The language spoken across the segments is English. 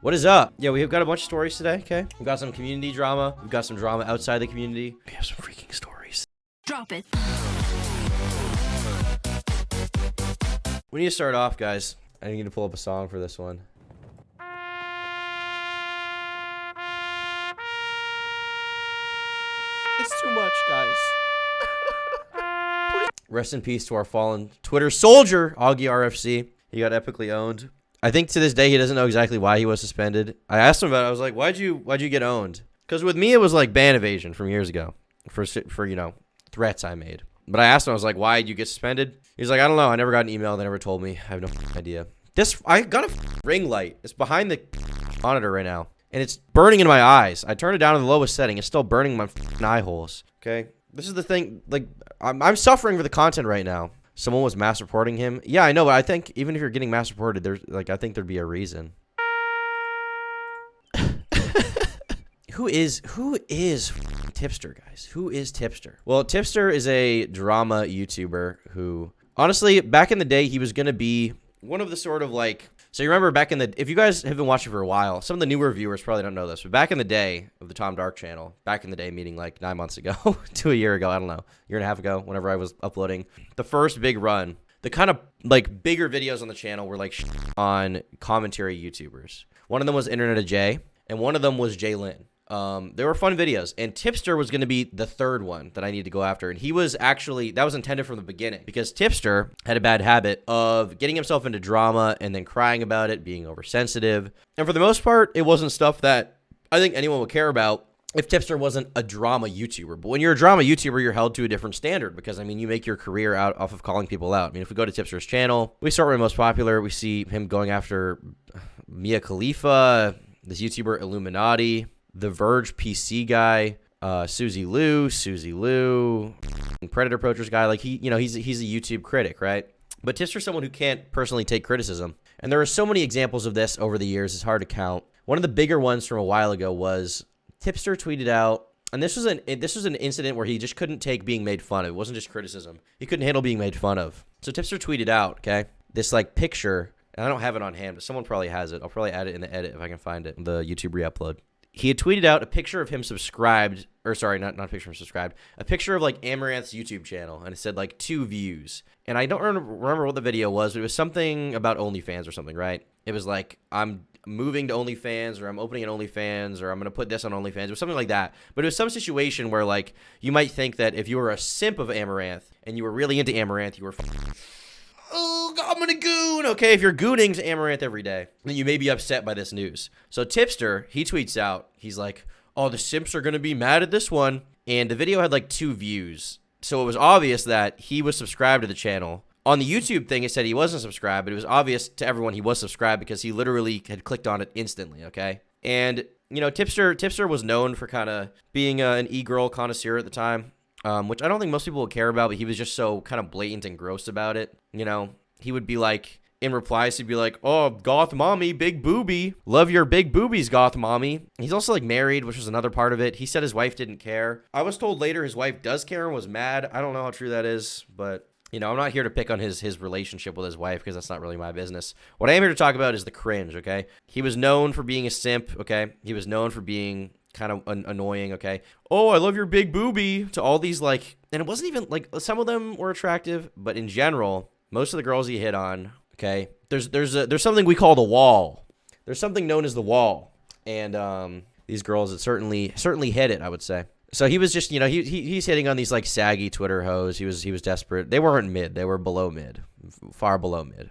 What is up? Yeah, we've got a bunch of stories today, okay? We've got some community drama. We've got some drama outside the community. We have some freaking stories. Drop it. We need to start off, guys. I need to pull up a song for this one. It's too much, guys. Rest in peace to our fallen Twitter soldier, Augie RFC. He got epically owned. I think to this day he doesn't know exactly why he was suspended. I asked him about it. I was like, why'd you get owned? Because with me it was like ban evasion from years ago for you know, threats I made. But I asked him, I was like, why'd you get suspended? He's like, I don't know. I never got an email. They never told me. I have no idea. I got a ring light. It's behind the monitor right now. And it's burning in my eyes. I turned it down to the lowest setting. It's still burning my eye holes. Okay? This is the thing. Like, I'm suffering for the content right now. Someone was mass reporting him. Yeah, I know. But I think even if you're getting mass reported, I think there'd be a reason. Who is Tipster, guys? Who is Tipster? Well, Tipster is a drama YouTuber who, honestly, back in the day, he was going to be one of the sort of like, so you remember back in the, if you guys have been watching for a while, some of the newer viewers probably don't know this, but back in the day of the Tom Dark channel, back in the day, meaning like 9 months ago to a year ago, I don't know, year and a half ago, whenever I was uploading, the first big run, the kind of like bigger videos on the channel were like on commentary YouTubers. One of them was Internet of Jay, and one of them was Jay Lynn. They were fun videos, and Tipster was going to be the third one that I need to go after. And he was actually, that was intended from the beginning, because Tipster had a bad habit of getting himself into drama and then crying about it, being oversensitive. And for the most part, it wasn't stuff that I think anyone would care about if Tipster wasn't a drama YouTuber. But when you're a drama YouTuber, you're held to a different standard, because I mean, you make your career out off of calling people out. I mean, if we go to Tipster's channel, we start with the most popular. We see him going after Mia Khalifa, this YouTuber Illuminati, The Verge PC guy, Suzy Lou, Predator Approachers guy. Like he's a YouTube critic, right? But Tipster's someone who can't personally take criticism. And there are so many examples of this over the years, it's hard to count. One of the bigger ones from a while ago was Tipster tweeted out, and this was an incident where he just couldn't take being made fun of. It wasn't just criticism. He couldn't handle being made fun of. So Tipster tweeted out, okay, this like picture, and I don't have it on hand, but someone probably has it. I'll probably add it in the edit if I can find it, the YouTube re-upload. He had tweeted out a picture of him subscribed, or sorry, not a picture of him subscribed, a picture of like Amaranth's YouTube channel, and it said like 2 views. And I don't remember what the video was, but it was something about OnlyFans or something, right? It was like, I'm moving to OnlyFans, or I'm opening an OnlyFans, or I'm going to put this on OnlyFans. It was something like that. But it was some situation where like, you might think that if you were a simp of Amaranth, and you were really into Amaranth, you were oh, I'm gonna goon. Okay, if you're gooning to Amaranth every day, then you may be upset by this news. So Tipster, he tweets out, he's like, oh, the simps are gonna be mad at this one. And the video had like 2 views. So it was obvious that he was subscribed to the channel. On the YouTube thing, it said he wasn't subscribed, but it was obvious to everyone he was subscribed because he literally had clicked on it instantly, okay? And, you know, Tipster was known for kind of being an e-girl connoisseur at the time. Which I don't think most people would care about, but he was just so kind of blatant and gross about it. You know, he would be like, in replies, he'd be like, oh, goth mommy, big boobie. Love your big boobies, goth mommy. He's also like married, which was another part of it. He said his wife didn't care. I was told later his wife does care and was mad. I don't know how true that is, but you know, I'm not here to pick on his relationship with his wife because that's not really my business. What I am here to talk about is the cringe, okay? He was known for being a simp, okay? He was known for being kind of annoying, okay? Oh, I love your big boobie, to all these like, and it wasn't even like, some of them were attractive, but in general, most of the girls he hit on, okay, there's something we call the wall. There's something known as the wall, and these girls, it certainly hit it, I would say. So he was just, you know, he's hitting on these like saggy Twitter hoes. He was desperate. They weren't mid, they were below mid, far below mid.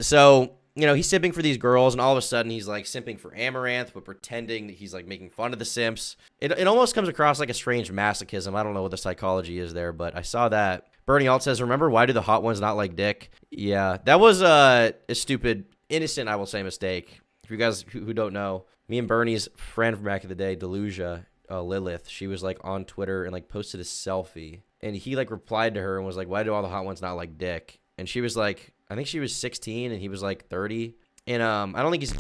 So, you know, he's simping for these girls, and all of a sudden he's like simping for Amaranth, but pretending that he's like making fun of the simps. It almost comes across like a strange masochism. I don't know what the psychology is there, but I saw that. Bernie Alt says, remember, why do the hot ones not like dick? Yeah, that was a stupid, innocent, I will say, mistake. If you guys who don't know, me and Bernie's friend from back in the day, Delusia, Lilith, she was like on Twitter and like posted a selfie, and he like replied to her and was like, why do all the hot ones not like dick? And she was like, I think she was 16 and he was like 30. And I don't think he's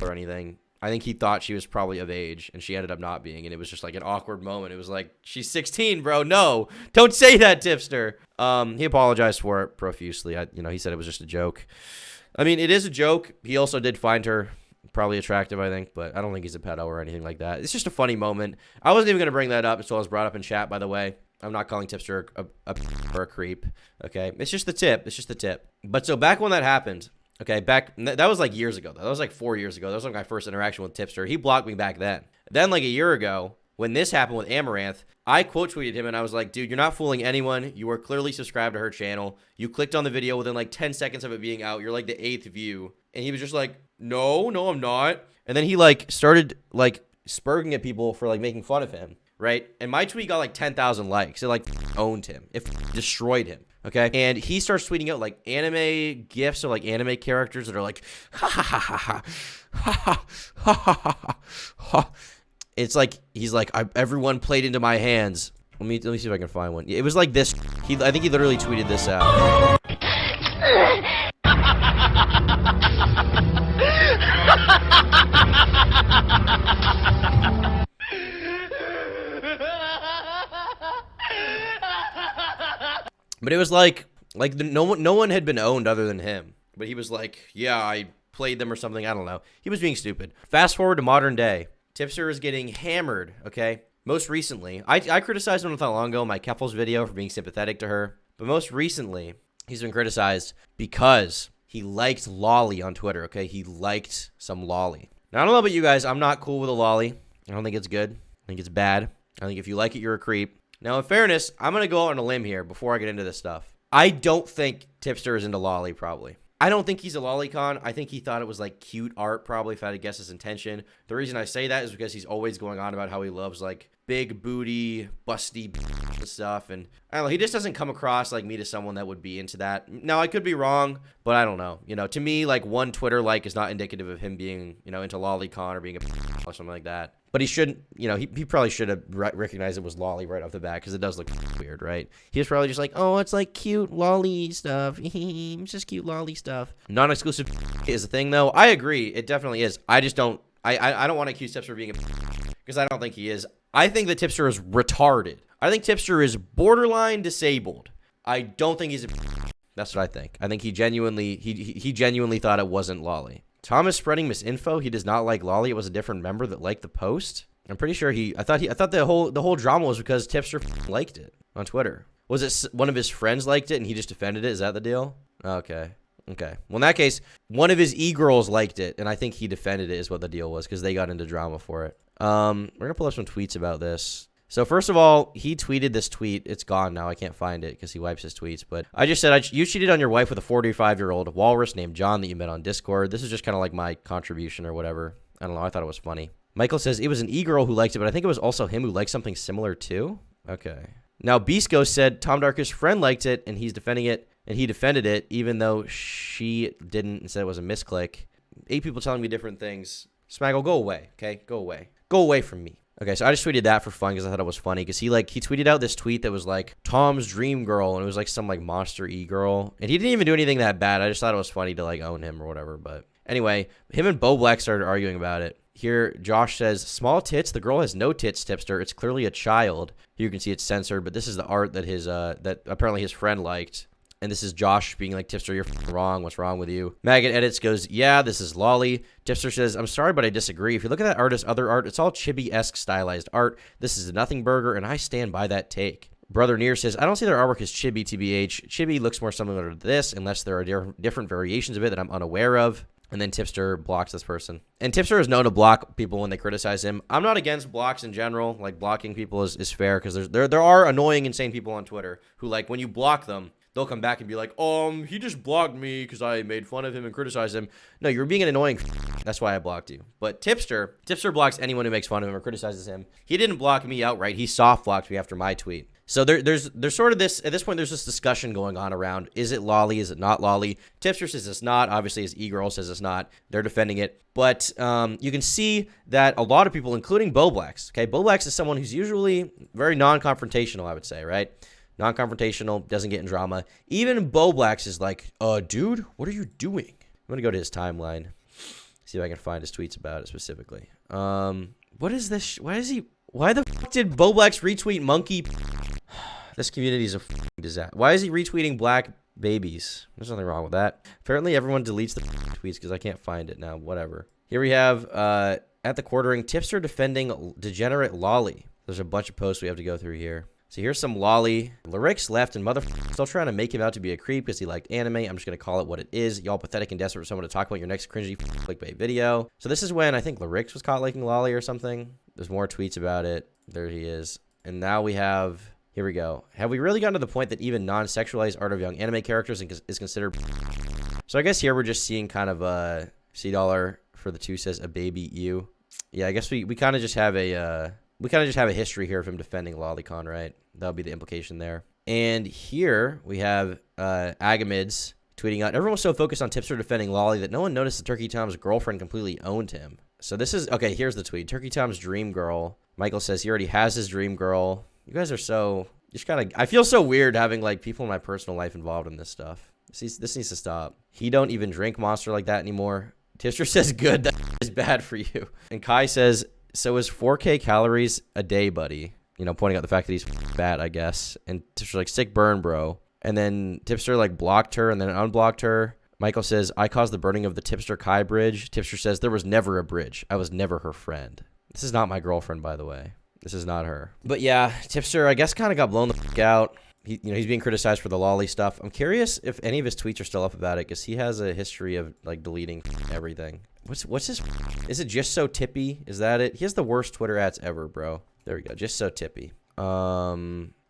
or anything. I think he thought she was probably of age, and she ended up not being. And it was just like an awkward moment. It was like, she's 16, bro. No, don't say that, Tipster. He apologized for it profusely. He said it was just a joke. I mean, it is a joke. He also did find her Probably attractive, I think, but I don't think he's a pedo or anything like that. It's just a funny moment. I wasn't even going to bring that up until I was brought up in chat, by the way. I'm not calling Tipster a creep, okay? It's just the tip. It's just the tip. But so back when that happened, okay, that was like years ago. That was like 4 years ago. That was like my first interaction with Tipster. He blocked me back then. Then like a year ago, when this happened with Amaranth, I quote tweeted him and I was like, dude, you're not fooling anyone. You are clearly subscribed to her channel. You clicked on the video within like 10 seconds of it being out. You're like the 8th view. And he was just like, no, I'm not. And then he like started like spurging at people for like making fun of him, right? And my tweet got like 10,000 likes. It like owned him. It destroyed him. Okay. And he starts tweeting out like anime gifs or like anime characters that are like, ha ha ha ha ha ha ha ha ha ha. It's like, he's like, everyone played into my hands. Let me see if I can find one. It was like this. I think he literally tweeted this out. But it was like no one had been owned other than him. But he was like, yeah, I played them or something. I don't know. He was being stupid. Fast forward to modern day. Tipster is getting hammered, okay? Most recently, I criticized him not that long ago in my Keffels video for being sympathetic to her. But most recently, he's been criticized because he liked lolly on Twitter, okay? He liked some lolly. Now, I don't know about you guys. I'm not cool with a lolly. I don't think it's good. I think it's bad. I think if you like it, you're a creep. Now, in fairness, I'm going to go out on a limb here before I get into this stuff. I don't think Tipster is into lolly, probably. I don't think he's a lolicon. I think he thought it was like cute art, probably, if I had to guess his intention. The reason I say that is because he's always going on about how he loves like big booty, busty stuff. And I don't know, he just doesn't come across like me to someone that would be into that. Now, I could be wrong, but I don't know. You know, to me, like one Twitter like is not indicative of him being, you know, into lolicon or being a or something like that. But he shouldn't, you know, he probably should have recognized it was lolly right off the bat because it does look weird, right? He was probably just like, oh, it's like cute lolly stuff. It's just cute lolly stuff. Non-exclusive is a thing, though. I agree. It definitely is. I just don't, I don't want to accuse Tipster of being a because I don't think he is. I think that Tipster is retarded. I think Tipster is borderline disabled. I don't think he's a that's what I think. I think he genuinely thought it wasn't lolly. Thomas spreading misinfo. He does not like lolly. It was a different member that liked the post. I'm pretty sure I thought the whole drama was because Tipster liked it on Twitter. Was it one of his friends liked it and he just defended it? Is that the deal? Okay. Well, in that case, one of his e-girls liked it and I think he defended it is what the deal was because they got into drama for it. We're gonna pull up some tweets about this. So first of all, he tweeted this tweet. It's gone now. I can't find it because he wipes his tweets. But I just said, you cheated on your wife with a 45-year-old walrus named John that you met on Discord. This is just kind of like my contribution or whatever. I don't know. I thought it was funny. Michael says, it was an e-girl who liked it, but I think it was also him who liked something similar too. Okay. Now, Beastgo said Tom Darker's friend liked it, and he's defending it, and he defended it, even though she didn't and said it was a misclick. 8 people telling me different things. Smaggle, go away, okay? Go away. Go away from me. Okay, so I just tweeted that for fun because I thought it was funny because he tweeted out this tweet that was like Tom's dream girl and it was like some like monster e-girl and he didn't even do anything that bad. I just thought it was funny to like own him or whatever. But anyway, him and Bo Black started arguing about it. Here, Josh says, small tits. The girl has no tits, Tipster. It's clearly a child. Here you can see it's censored, but this is the art that that apparently his friend liked. And this is Josh being like, Tipster, you're wrong. What's wrong with you? Maggot Edits goes, yeah, this is lolly. Tipster says, I'm sorry, but I disagree. If you look at that artist's other art, it's all chibi-esque stylized art. This is a nothing burger, and I stand by that take. Brother Near says, I don't see their artwork as chibi, TBH. Chibi looks more similar to this, unless there are different variations of it that I'm unaware of. And then Tipster blocks this person. And Tipster is known to block people when they criticize him. I'm not against blocks in general. Like, blocking people is fair, because there are annoying, insane people on Twitter who, like, when you block them, they'll come back and be like, he just blocked me because I made fun of him and criticized him. No, you're being an annoying That's why I blocked you. But Tipster blocks anyone who makes fun of him or criticizes him. He didn't block me outright. He soft blocked me after my tweet. So there's sort of this, at this point, there's this discussion going on around, is it lolly, is it not lolly? Tipster says it's not. Obviously, his e-girl says it's not. They're defending it. But you can see that a lot of people, including Bo Blacks, okay? Bo Blacks is someone who's usually very non-confrontational, I would say, right? Non-confrontational, doesn't get in drama. Even Bo Blacks is like, dude, what are you doing? I'm going to go to his timeline, see if I can find his tweets about it specifically. What is this? Why the fuck did Bo Blacks retweet monkey? This community is a disaster. Why is he retweeting black babies? There's nothing wrong with that. Apparently, everyone deletes the tweets because I can't find it now. Whatever. Here we have, at the quartering, tipster defending degenerate lolly. There's a bunch of posts we have to go through here. So here's some lolly. Lyrics left and still trying to make him out to be a creep because he liked anime. I'm just going to call it what it is. Y'all pathetic and desperate for someone to talk about your next cringy clickbait video. So this is when I think Lyrics was caught liking lolly or something. There's more tweets about it. There he is. And now we have, here we go. Have we really gotten to the point that even non-sexualized art of young anime characters is considered? So I guess here we're just seeing kind of a $C for the 2 says a baby you. Yeah, I guess we kind of just have a history here of him defending Lolicon, right? That would be the implication there. And here we have Agamids tweeting out, everyone was so focused on Tipster defending Lolly that no one noticed that Turkey Tom's girlfriend completely owned him. So this is, okay, here's the tweet. Turkey Tom's dream girl. Michael says he already has his dream girl. You guys are so, just kind of, I feel so weird having like people in my personal life involved in this stuff. This needs to stop. He don't even drink Monster like that anymore. Tipster says good, that is bad for you. And Kai says, so is 4K calories a day, buddy? You know, pointing out the fact that he's fat, I guess. And Tipster's like, sick burn, bro. And then Tipster like blocked her and then unblocked her. Michael says, I caused the burning of the Tipster Kai bridge. Tipster says, there was never a bridge. I was never her friend. This is not my girlfriend, by the way. This is not her. But yeah, Tipster, I guess, kind of got blown the fuck out. He's being criticized for the lolly stuff. I'm curious if any of his tweets are still up about it, because he has a history of like deleting everything. What's his? Is it just so tippy? Is that it? He has the worst Twitter ads ever, bro. There we go. Just so tippy.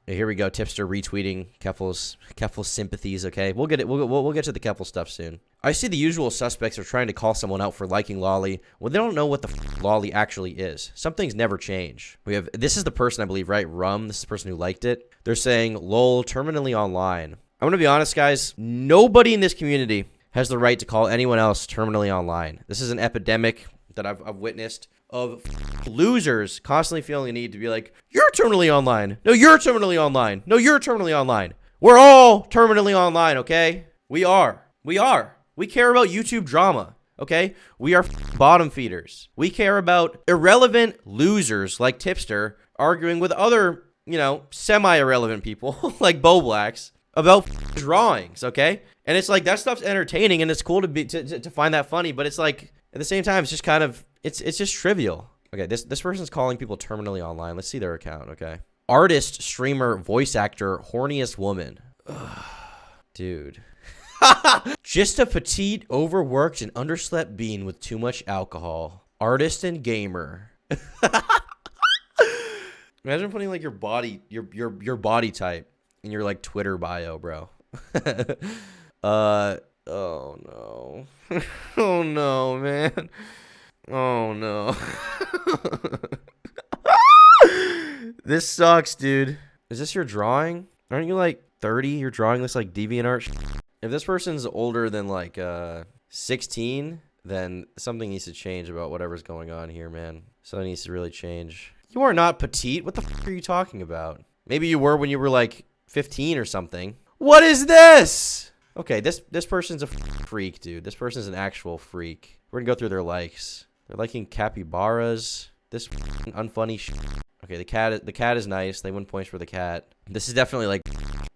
Here we go. Tipster retweeting Keffel's sympathies. Okay, we'll get it. We'll get to the Keffel stuff soon. I see the usual suspects are trying to call someone out for liking lolly. Well, they don't know what the lolly actually is. Some things never change. We have, this is the person, I believe, right? Rum. This is the person who liked it. They're saying, lol, terminally online. I'm going to be honest, guys. Nobody in this community has the right to call anyone else terminally online. This is an epidemic that I've witnessed of losers constantly feeling the need to be like, you're terminally online. No, you're terminally online. No, you're terminally online. We're all terminally online, okay? We are. We care about YouTube drama, okay? We are bottom feeders. We care about irrelevant losers like Tipster arguing with other, you know, semi-irrelevant people like Bo Blacks about drawings, okay? And it's like, that stuff's entertaining and it's cool to find that funny, but it's like, at the same time, it's just kind of, it's just trivial. Okay, this person's calling people terminally online. Let's see their account, okay? Artist, streamer, voice actor, horniest woman. Ugh, dude. Just a petite, overworked, and underslept bean with too much alcohol. Artist and gamer. Imagine putting like your body, your body type in your like Twitter bio, bro. Oh no. Oh no, man. Oh no. This sucks, dude. Is this your drawing? Aren't you like 30? You're drawing this like DeviantArt. If this person's older than like 16, then something needs to change about whatever's going on here, man. Something needs to really change. You are not petite. What the fuck are you talking about? Maybe you were when you were like 15 or something. What is this? Okay, this person's a freak, dude. This person's an actual freak. We're gonna go through their likes. They're liking capybaras. This unfunny shit. Okay, the cat is nice. They win points for the cat. This is definitely like,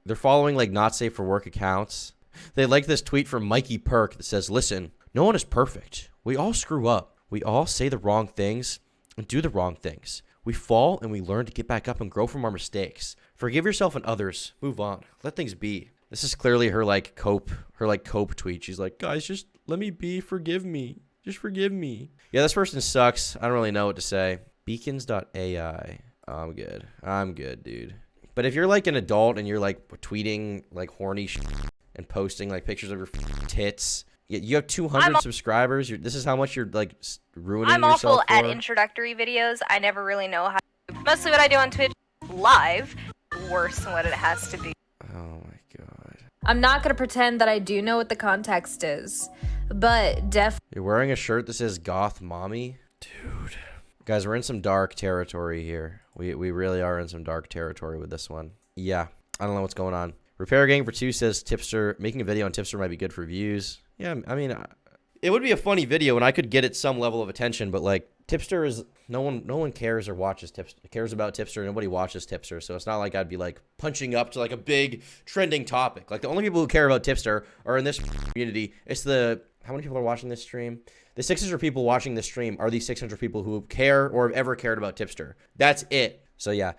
they're following like not safe for work accounts. They like this tweet from Mikey Perk that says, listen, no one is perfect. We all screw up. We all say the wrong things and do the wrong things. We fall and we learn to get back up and grow from our mistakes. Forgive yourself and others. Move on. Let things be. This is clearly her like cope tweet. She's like, guys, just let me be. Forgive me. Just forgive me. Yeah, this person sucks. I don't really know what to say. Beacons.ai. I'm good, dude. But if you're like an adult and you're like tweeting like horny shit and posting like pictures of your tits, you have 200 subscribers. This is how much you're like ruining yourself for. I'm awful at introductory videos. I never really know how. Mostly what I do on Twitch live, worse than what it has to be. Oh my god. I'm not gonna pretend that I do know what the context is, but You're wearing a shirt that says goth mommy? Dude. Guys, we're in some dark territory here. We really are in some dark territory with this one. Yeah, I don't know what's going on. Repair Gang for 2 says Tipster, making a video on Tipster might be good for views. Yeah, I mean, it would be a funny video and I could get it some level of attention, but like Tipster is, no one cares or watches Tipster, cares about Tipster. Nobody watches Tipster, so it's not like I'd be like punching up to like a big trending topic. Like the only people who care about Tipster are in this community. It's the, how many people are watching this stream? The 600 people watching this stream are the 600 people who care or have ever cared about Tipster. That's it. So yeah,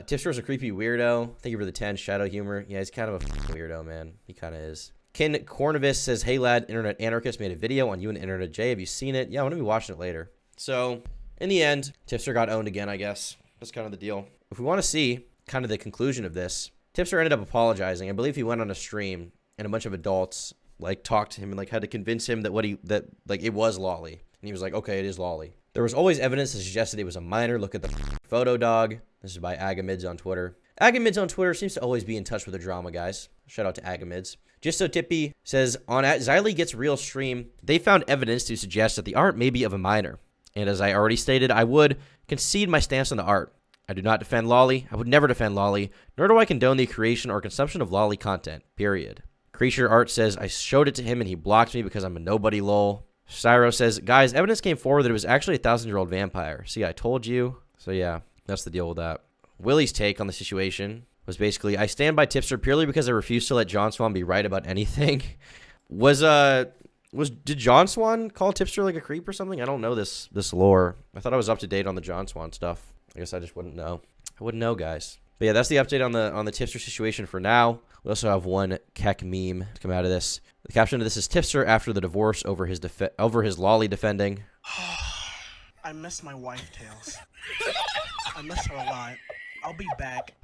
Tipster is a creepy weirdo. Thank you for the 10. Shadow humor. Yeah, he's kind of a weirdo, man. He kind of is. Ken Cornivus says, hey lad, Internet Anarchist made a video on you and Internet J. Have you seen it? Yeah, I'm going to be watching it later. So in the end, Tipster got owned again, I guess. That's kind of the deal. If we want to see kind of the conclusion of this, Tipster ended up apologizing. I believe he went on a stream and a bunch of adults like talked to him and like had to convince him that like it was lolly. And he was like, okay, it is lolly. There was always evidence that suggested it was a minor. Look at the photo dog. This is by Agamids on Twitter. Agamids on Twitter seems to always be in touch with the drama, guys. Shout out to Agamids. Just So Tippy says, on Xylee Gets Real stream, they found evidence to suggest that the art may be of a minor. And as I already stated, I would concede my stance on the art. I do not defend lolly. I would never defend lolly, nor do I condone the creation or consumption of lolly content, period. Creature Art says, I showed it to him and he blocked me because I'm a nobody lol. Cyro says, guys, evidence came forward that it was actually a 1,000-year-old vampire. See, I told you. So yeah, that's the deal with that. Willie's take on the situation was basically, I stand by Tipster purely because I refuse to let John Swan be right about anything. Did John Swan call Tipster like a creep or something? I don't know this lore. I thought I was up to date on the John Swan stuff. I guess I just wouldn't know. I wouldn't know, guys. But yeah, that's the update on the Tipster situation for now. We also have one Keck meme to come out of this. The caption of this is Tipster after the divorce over his lolly defending. I miss my wife, Tails. I miss her a lot. I'll be back.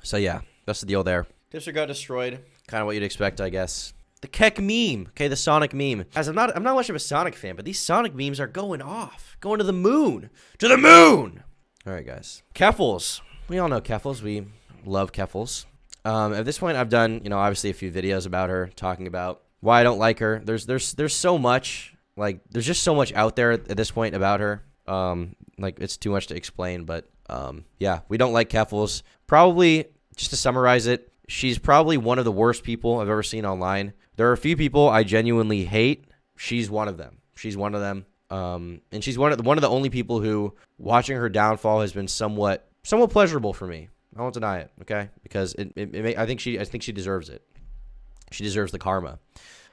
So yeah, that's the deal there. Tipster got destroyed. Kind of what you'd expect, I guess. The Keck meme. Okay, the Sonic meme. As I'm not much of a Sonic fan, but these Sonic memes are going off. Going to the moon. To the moon! Alright, guys. Keffels. We all know Keffels. We love Keffels. At this point, I've done, obviously a few videos about her, talking about why I don't like her. There's so much, there's just so much out there at this point about her. It's too much to explain, but, yeah, we don't like Keffels. Probably, just to summarize it, she's probably one of the worst people I've ever seen online. There are a few people I genuinely hate. She's one of them. She's one of them. And she's one of the only people who, watching her downfall has been somewhat pleasurable for me. I won't deny it, okay? Because I think she deserves it. She deserves the karma.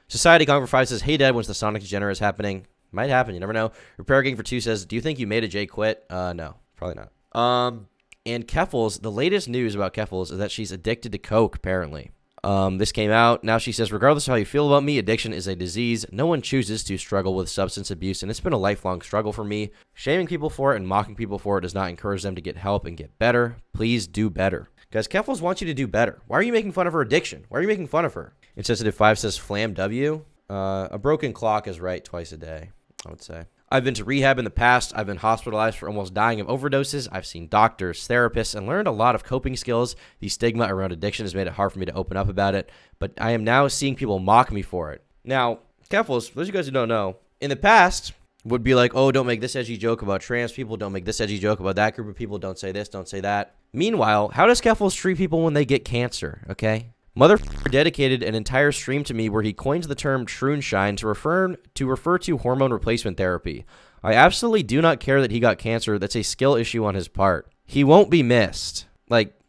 Society Conquer 5 says, hey, Dad, when's the Sonic Degenerate is happening? Might happen. You never know. Repair Gang for 2 says, do you think you made a Jay quit? No, probably not. And Keffels, the latest news about Keffels is that she's addicted to coke, apparently. This came out. Now she says, regardless of how you feel about me, addiction is a disease. No one chooses to struggle with substance abuse, and it's been a lifelong struggle for me. Shaming people for it and mocking people for it does not encourage them to get help and get better. Please do better. Guys, Keffels wants you to do better. Why are you making fun of her addiction? Why are you making fun of her? Insensitive 5 says, Flam W. A broken clock is right twice a day, I would say. I've been to rehab in the past. I've been hospitalized for almost dying of overdoses. I've seen doctors, therapists, and learned a lot of coping skills. The stigma around addiction has made it hard for me to open up about it, but I am now seeing people mock me for it. Now, Keffels, for those of you guys who don't know, in the past would be like, oh, don't make this edgy joke about trans people. Don't make this edgy joke about that group of people. Don't say this. Don't say that. Meanwhile, how does Keffels treat people when they get cancer, okay? Motherfucker dedicated an entire stream to me where he coins the term Shroonshine to refer to hormone replacement therapy. I absolutely do not care that he got cancer. That's a skill issue on his part. He won't be missed.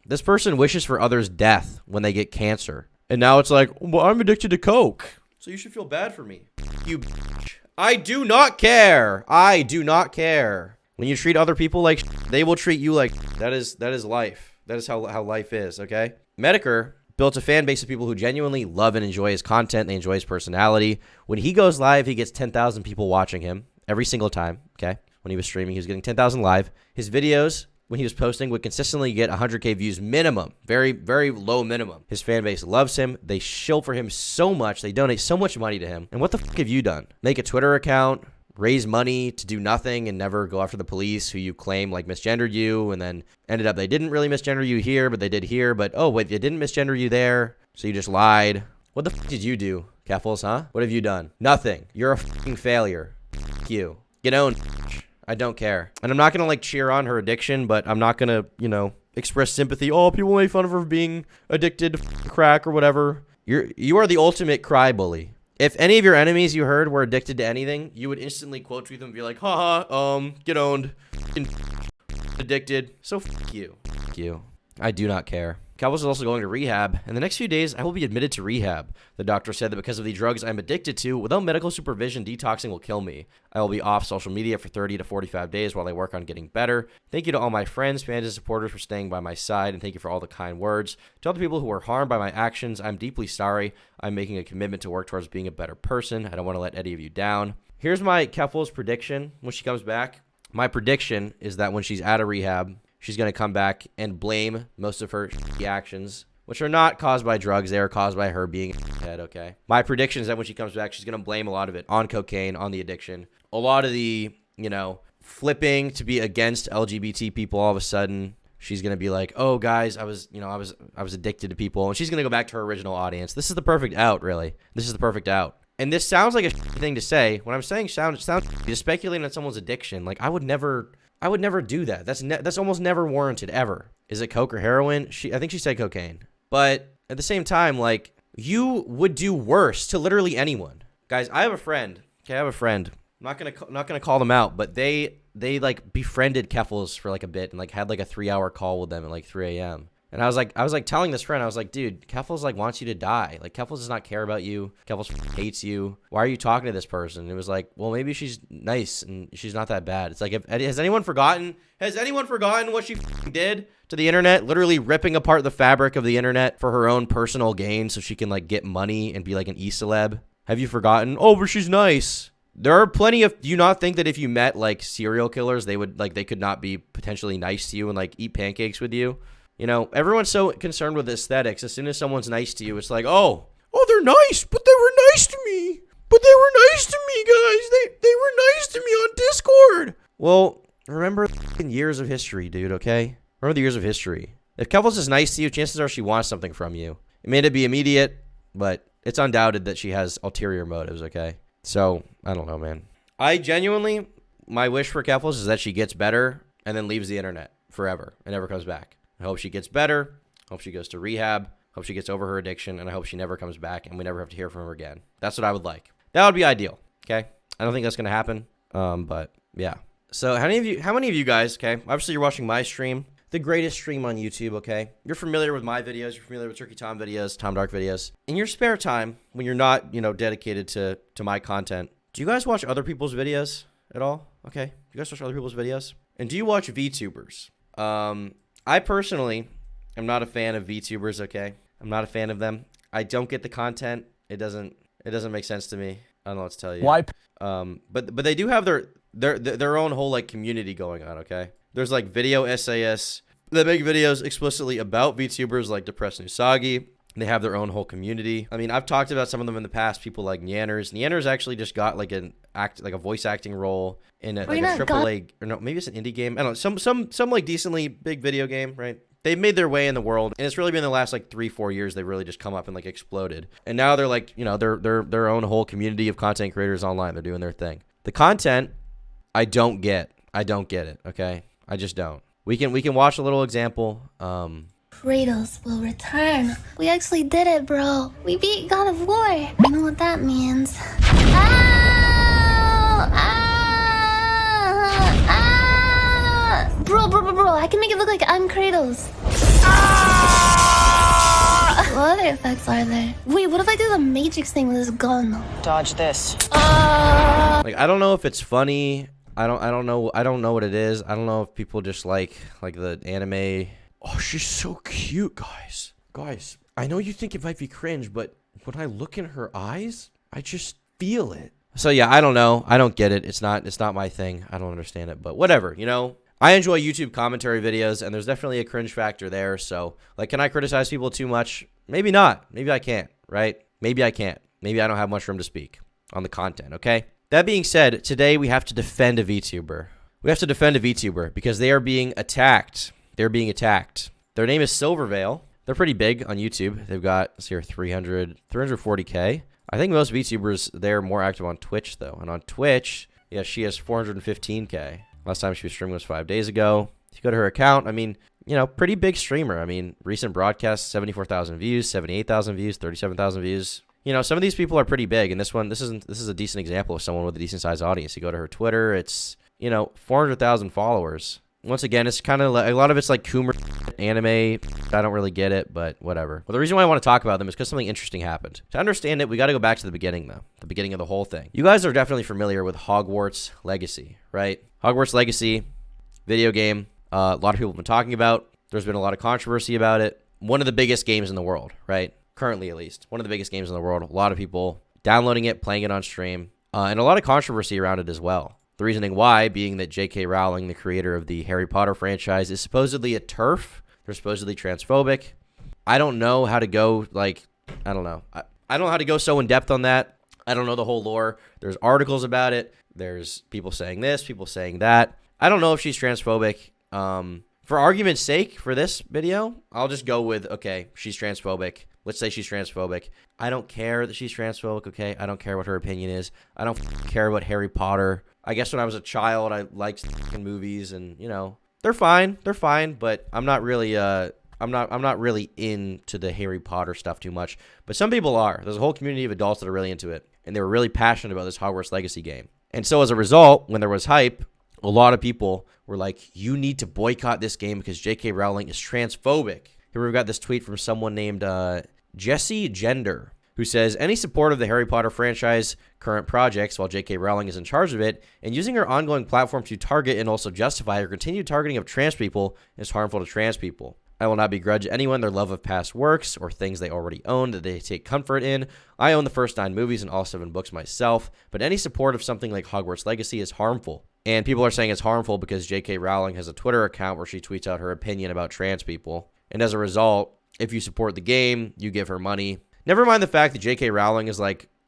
This person wishes for others' death when they get cancer. And now it's like, well, I'm addicted to coke, so you should feel bad for me. You bitch. I do not care. I do not care. When you treat other people like they will treat you like that is life. That is how life is, okay? Medicare built a fan base of people who genuinely love and enjoy his content. They enjoy his personality. When he goes live, he gets 10,000 people watching him every single time, okay? When he was streaming, he was getting 10,000 live. His videos, when he was posting, would consistently get 100K views minimum. Very, very low minimum. His fan base loves him. They shill for him so much. They donate so much money to him. And what the fuck have you done? Make a Twitter account, raise money to do nothing and never go after the police who you claim misgendered you, and then ended up they didn't really misgender you here, but they did here, but oh wait, they didn't misgender you there, so you just lied. What the fuck did you do, Keffels, huh? What have you done? Nothing. You're a fucking failure. Fuck you. Get owned. I don't care. And I'm not gonna cheer on her addiction, but I'm not gonna, express sympathy. Oh, people make fun of her for being addicted to crack or whatever. You are the ultimate cry bully. If any of your enemies you heard were addicted to anything, you would instantly quote tweet them and be like, haha, get owned. Addicted. So fuck you. Fuck you. I do not care. Calvus is also going to rehab. In the next few days, I will be admitted to rehab. The doctor said that because of the drugs I'm addicted to, without medical supervision, detoxing will kill me. I will be off social media for 30 to 45 days while I work on getting better. Thank you to all my friends, fans, and supporters for staying by my side, and thank you for all the kind words. To all the people who were harmed by my actions, I'm deeply sorry. I'm making a commitment to work towards being a better person. I don't want to let any of you down. Here's my Keffel's prediction when she comes back. My prediction is that when she's out of rehab, she's going to come back and blame most of her actions, which are not caused by drugs. They are caused by her being a head, okay? My prediction is that when she comes back, she's going to blame a lot of it on cocaine, on the addiction. A lot of the, flipping to be against LGBT people all of a sudden. She's going to be like, oh, guys, I was addicted to people. And she's going to go back to her original audience. This is the perfect out, really. This is the perfect out. And this sounds like a thing to say. When I'm saying sounds just speculating on someone's addiction. Like, I would never do that. That's almost never warranted, ever. Is it coke or heroin? I think she said cocaine. But at the same time, like, you would do worse to literally anyone. Guys, I have a friend. Okay, I have a friend. I'm not gonna call them out, but they like befriended Keffels for like a bit and like had like a 3-hour call with them at like 3 a.m. And I was like telling this friend, I was like, dude, Keffels like wants you to die. Like, Keffels does not care about you. Keffels hates you. Why are you talking to this person? And it was like, well, maybe she's nice and she's not that bad. It's like, has anyone forgotten what she did to the internet? Literally ripping apart the fabric of the internet for her own personal gain so she can like get money and be like an e-celeb. Have you forgotten? Oh, but she's nice. There are plenty of, do you not think that if you met like serial killers, they could not be potentially nice to you and like eat pancakes with you? Everyone's so concerned with aesthetics. As soon as someone's nice to you, it's like, oh, they're nice, but they were nice to me. Guys. They were nice to me on Discord. Well, remember the years of history, dude, okay? Remember the years of history. If Keffels is nice to you, chances are she wants something from you. It may not be immediate, but it's undoubted that she has ulterior motives, okay? So, I don't know, man. I genuinely, my wish for Keffels is that she gets better and then leaves the internet forever and never comes back. I hope she gets better. Hope she goes to rehab. Hope she gets over her addiction. And I hope she never comes back and we never have to hear from her again. That's what I would like. That would be ideal. Okay. I don't think that's going to happen. But yeah. So how many of you guys, okay, obviously you're watching my stream, the greatest stream on YouTube, okay? You're familiar with my videos. You're familiar with Turkey Tom videos, Tom Dark videos. In your spare time, when you're not, dedicated to my content, do you guys watch other people's videos at all? Okay. Do you guys watch other people's videos? And do you watch Vtubers? I personally am not a fan of Vtubers, okay? I'm not a fan of them. I don't get the content. It doesn't make sense to me. I don't know what to tell you. Why? But they do have their own whole like community going on, okay? There's like video essayists that make videos explicitly about Vtubers like Depressed Usagi. They have their own whole community. I mean, I've talked about some of them in the past, people like Nyanners. Nyanners actually just got like a voice acting role in a AAA, or no, maybe it's an indie game. I don't know, some like decently big video game, right? They've made their way in the world, and it's really been the last like 3-4 years they've really just come up and like exploded. And now they're like, they're their own whole community of content creators online. They're doing their thing. The content, I don't get it, okay? I just don't. We can watch a little example. Kratos will return. We actually did it, bro. We beat God of War. I know what that means. Ow! Ah! Ah! Bro, I can make it look like I'm Kratos. Ah! What other effects are there? Wait, what if I do the Matrix thing with this gun? Dodge this. Like, I don't know if it's funny. I don't know what it is. I don't know if people just like the anime. Oh, she's so cute, guys. Guys, I know you think it might be cringe, but when I look in her eyes, I just feel it. So yeah, I don't know. I don't get it. It's not my thing. I don't understand it, but whatever, I enjoy YouTube commentary videos, and there's definitely a cringe factor there. So, like, can I criticize people too much? Maybe not. Maybe I can't, right? Maybe I can't. Maybe I don't have much room to speak on the content, okay? That being said, today we have to defend a VTuber. We have to defend a VTuber because they are being attacked. They're being attacked. Their name is Silvervale. They're pretty big on YouTube. They've got, let's see here, 340K. I think most VTubers, they're more active on Twitch, though. And on Twitch, yeah, she has 415K. Last time she was streaming was 5 days ago. If you go to her account, I mean, pretty big streamer. I mean, recent broadcasts, 74,000 views, 78,000 views, 37,000 views. Some of these people are pretty big. And this is a decent example of someone with a decent sized audience. You go to her Twitter, it's, 400,000 followers. Once again, it's kind of like, a lot of it's like Coomer. Anime, I don't really get it, but whatever. Well, the reason why I want to talk about them is because something interesting happened. To understand it, we got to go back to the beginning, though. The beginning of the whole thing. You guys are definitely familiar with Hogwarts Legacy, right? Hogwarts Legacy, video game. A lot of people have been talking about. There's been a lot of controversy about it. One of the biggest games in the world, right? Currently, at least. One of the biggest games in the world. A lot of people downloading it, playing it on stream, and a lot of controversy around it as well. The reasoning why being that J.K. Rowling, the creator of the Harry Potter franchise, is supposedly a TERF. They're supposedly transphobic. I don't know how to go, I don't know. I don't know how to go so in depth on that. I don't know the whole lore. There's articles about it. There's people saying this, people saying that. I don't know if she's transphobic. For argument's sake, for this video, I'll just go with, okay, she's transphobic. Let's say she's transphobic. I don't care that she's transphobic, okay? I don't care what her opinion is. I don't care about Harry Potter. I guess when I was a child, I liked movies, and they're fine. They're fine, but I'm not really I'm not really into the Harry Potter stuff too much. But some people are. There's a whole community of adults that are really into it, and they were really passionate about this Hogwarts Legacy game. And so as a result, when there was hype, a lot of people were like, you need to boycott this game because J.K. Rowling is transphobic. Here we've got this tweet from someone named Jesse Gender, who says, any support of the Harry Potter franchise current projects while J.K. Rowling is in charge of it, and using her ongoing platform to target and also justify her continued targeting of trans people is harmful to trans people. I will not begrudge anyone their love of past works or things they already own that they take comfort in. I own the first 9 movies and all 7 books myself, but any support of something like Hogwarts Legacy is harmful. And people are saying it's harmful because J.K. Rowling has a Twitter account where she tweets out her opinion about trans people. And as a result, if you support the game, you give her money. Never mind the fact that J.K. Rowling is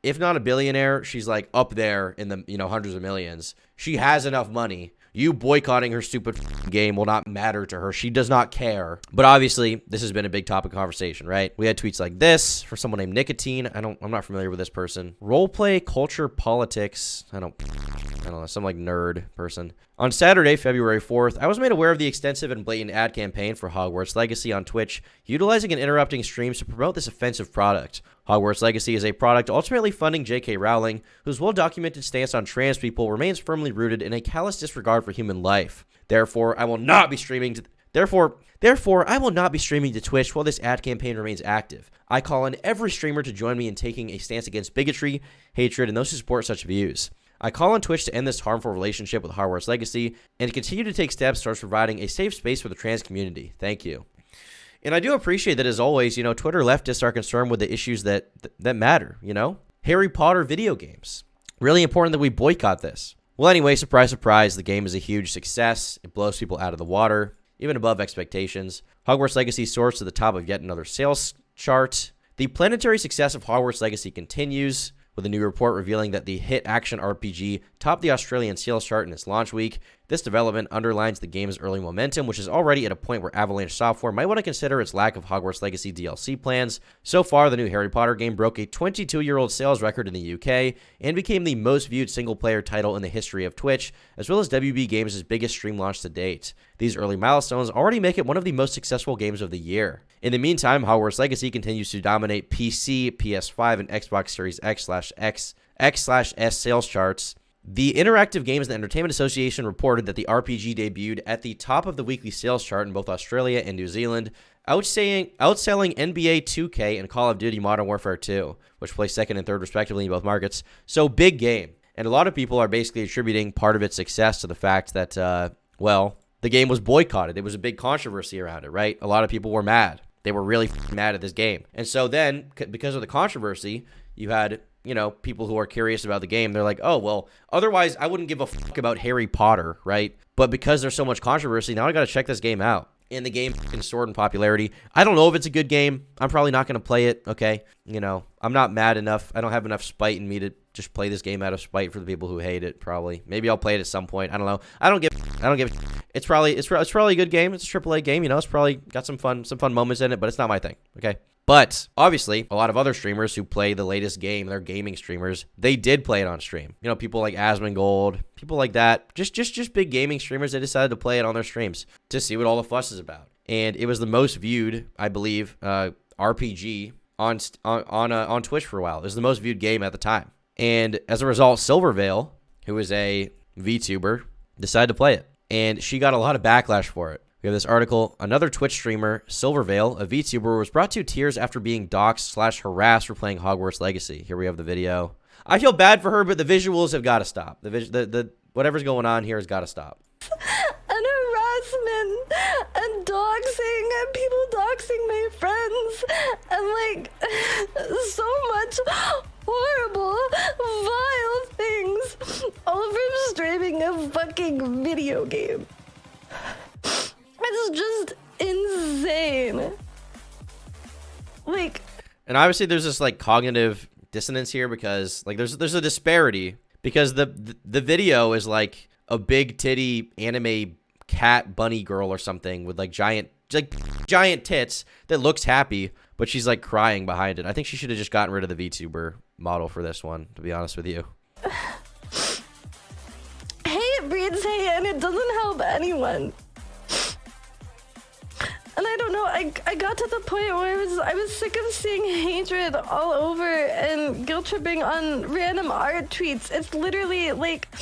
if not a billionaire, she's up there in the hundreds of millions. She has enough money. You boycotting her stupid game will not matter to her. She does not care. But obviously, this has been a big topic of conversation, right? We had tweets like this from someone named Nicotine. I'm not familiar with this person. Roleplay, culture, politics. I don't know, some nerd person. On Saturday, February 4th, I was made aware of the extensive and blatant ad campaign for Hogwarts Legacy on Twitch, utilizing and interrupting streams to promote this offensive product. Hogwarts Legacy is a product ultimately funding J.K. Rowling, whose well-documented stance on trans people remains firmly rooted in a callous disregard for human life. Therefore, I will not be streaming to Twitch while this ad campaign remains active. I call on every streamer to join me in taking a stance against bigotry, hatred, and those who support such views. I call on Twitch to end this harmful relationship with Hogwarts Legacy and to continue to take steps towards providing a safe space for the trans community. Thank you. And I do appreciate that, as always, Twitter leftists are concerned with the issues that matter, Harry Potter video games. Really important that we boycott this. Well, anyway, surprise, surprise, the game is a huge success. It blows people out of the water, even above expectations. Hogwarts Legacy soars to the top of yet another sales chart. The planetary success of Hogwarts Legacy continues, with a new report revealing that the hit action RPG topped the Australian sales chart in its launch week. This development underlines the game's early momentum, which is already at a point where Avalanche Software might want to consider its lack of Hogwarts Legacy DLC plans. So far, the new Harry Potter game broke a 22-year-old sales record in the UK and became the most viewed single-player title in the history of Twitch, as well as WB Games' biggest stream launch to date. These early milestones already make it one of the most successful games of the year. In the meantime, Hogwarts Legacy continues to dominate PC, PS5, and Xbox Series X/S sales charts. The Interactive Games and Entertainment Association reported that the RPG debuted at the top of the weekly sales chart in both Australia and New Zealand, outselling NBA 2K and Call of Duty Modern Warfare 2, which placed second and third respectively in both markets. So big game. And a lot of people are basically attributing part of its success to the fact that, the game was boycotted. There was a big controversy around it, right? A lot of people were mad. They were really mad at this game. And so then, because of the controversy, you had people who are curious about the game. They're like, oh, well, otherwise I wouldn't give a fuck about Harry Potter, right? But because there's so much controversy, now I got to check this game out. And the game soared in popularity. I don't know if it's a good game. I'm probably not going to play it, okay? I'm not mad enough. I don't have enough spite in me to just play this game out of spite for the people who hate it, probably. Maybe I'll play it at some point. I don't know. I don't give It's probably a good game. It's a AAA game, It's probably got some fun moments in it, but it's not my thing, okay? But obviously, a lot of other streamers who play the latest game, they're gaming streamers, they did play it on stream. People like Asmongold, people like that, just big gaming streamers, they decided to play it on their streams to see what all the fuss is about. And it was the most viewed, I believe, RPG on Twitch for a while. It was the most viewed game at the time. And as a result, Silvervale, who is a VTuber, decided to play it. And she got a lot of backlash for it. We have this article. Another Twitch streamer, Silvervale, a VTuber, was brought to tears after being doxxed/harassed for playing Hogwarts Legacy. Here we have the video. I feel bad for her, but the visuals have got to stop. The whatever's going on here has got to stop. And harassment and doxing and people doxing my friends and like so much horrible, vile things, all from streaming a fucking video game. It's just insane. Like, and obviously there's this like cognitive dissonance here because like there's a disparity because the video is like a big titty anime cat bunny girl or something with like giant tits that looks happy, but she's like crying behind it. I think she should have just gotten rid of the VTuber model for this one, to be honest with you. hate breeds hate and it doesn't help anyone. And I don't know, I got to the point where I was sick of seeing hatred all over and guilt tripping on random art tweets. It's literally like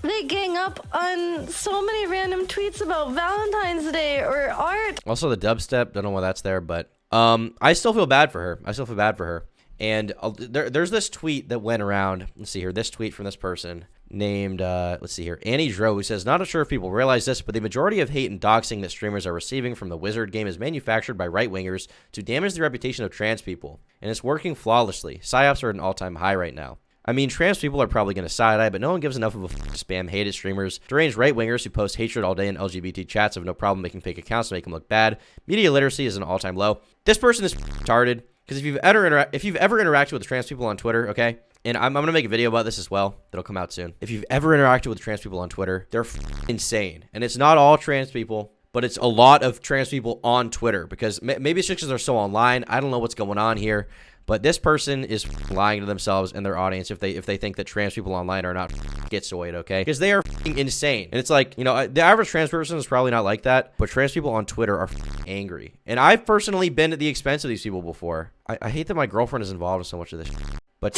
they gang up on so many random tweets about Valentine's Day or art. Also the dubstep, don't know why that's there, but I still feel bad for her. And there's this tweet that went around. Let's see here. This tweet from this person named, let's see here, Annie Dro, who says, not sure if people realize this, but the majority of hate and doxing that streamers are receiving from the Wizard game is manufactured by right-wingers to damage the reputation of trans people. And it's working flawlessly. PSYOPs are at an all-time high right now. I mean, trans people are probably going to side-eye, but no one gives enough of a spam hated streamers. Deranged right-wingers who post hatred all day in LGBT chats have no problem making fake accounts to make them look bad. Media literacy is an all-time low. This person is retarded. Because if you've ever interacted with trans people on Twitter, okay, and I'm going to make a video about this as well that'll come out soon. If you've ever interacted with trans people on Twitter, they're insane. And it's not all trans people, but it's a lot of trans people on Twitter because maybe it's just because they're so online. I don't know what's going on here. But this person is lying to themselves and their audience if they think that trans people online are not schizoid, okay? Because they are insane. And it's like, you know, the average trans person is probably not like that, but trans people on Twitter are angry. And I've personally been at the expense of these people before. I hate that my girlfriend is involved in so much of this. But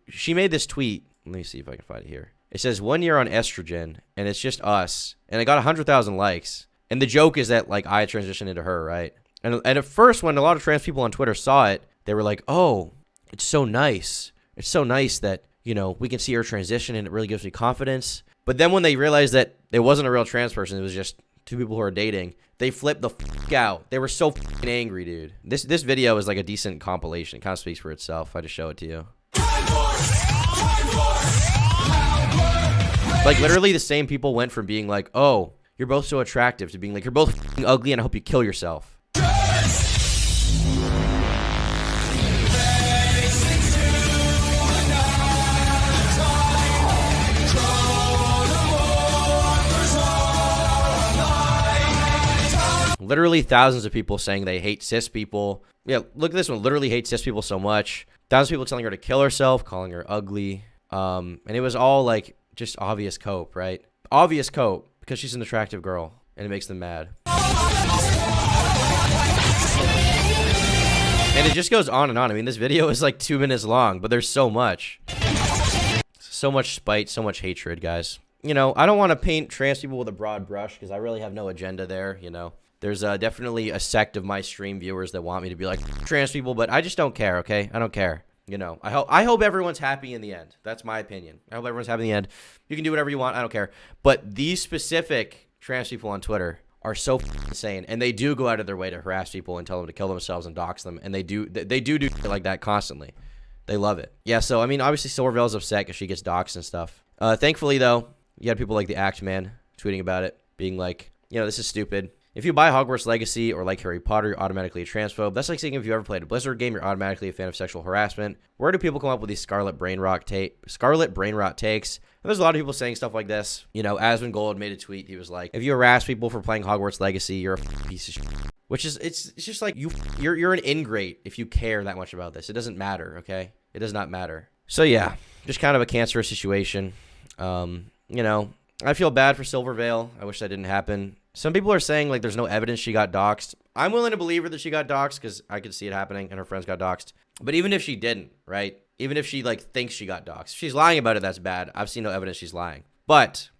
she made this tweet. Let me see if I can find it here. It says 1 year on estrogen, and it's just us. And it got 100,000 likes. And the joke is that like I transitioned into her, right? And at first, when a lot of trans people on Twitter saw it, they were like, oh, it's so nice. It's so nice that, you know, we can see her transition and it really gives me confidence. But then when they realized that it wasn't a real trans person, it was just two people who are dating, they flipped the fuck out. They were so fucking angry, dude. This video is like a decent compilation. It kind of speaks for itself. I just show it to you. Like, literally the same people went from being like, oh, you're both so attractive to being like, you're both fucking ugly and I hope you kill yourself. Literally thousands of people saying they hate cis people. Yeah, look at this one. Literally hate cis people so much. Thousands of people telling her to kill herself, calling her ugly. And it was all like just obvious cope, right? Obvious cope because she's an attractive girl and it makes them mad. And it just goes on and on. I mean, this video is like 2 minutes long, but there's so much. So much spite, so much hatred, guys. You know, I don't want to paint trans people with a broad brush because I really have no agenda there, you know. There's definitely a sect of my stream viewers that want me to be like trans people, but I just don't care, okay? I don't care. You know, I hope everyone's happy in the end. That's my opinion. I hope everyone's happy in the end. You can do whatever you want. I don't care. But these specific trans people on Twitter are so insane, and they do go out of their way to harass people and tell them to kill themselves and dox them, and they do shit like that constantly. They love it. Yeah, so, I mean, obviously Silvervale's upset because she gets doxed and stuff. Thankfully, though, you had people like the Act Man tweeting about it, being like, you know, this is stupid. If you buy Hogwarts Legacy or like Harry Potter, you're automatically a transphobe. That's like saying if you ever played a Blizzard game, you're automatically a fan of sexual harassment. Where do people come up with these scarlet brain rot takes? And there's a lot of people saying stuff like this. You know, Aswin Gold made a tweet. He was like, if you harass people for playing Hogwarts Legacy, you're a piece of shit. Which is, it's just like, you're an ingrate if you care that much about this. It doesn't matter, okay? It does not matter. So yeah, just kind of a cancerous situation. You know, I feel bad for Silvervale. I wish that didn't happen. Some people are saying like there's no evidence she got doxxed. I'm willing to believe her that she got doxxed because I could see it happening and her friends got doxxed. But even if she didn't, right? Even if she like thinks she got doxxed, if she's lying about it, that's bad. I've seen no evidence she's lying. But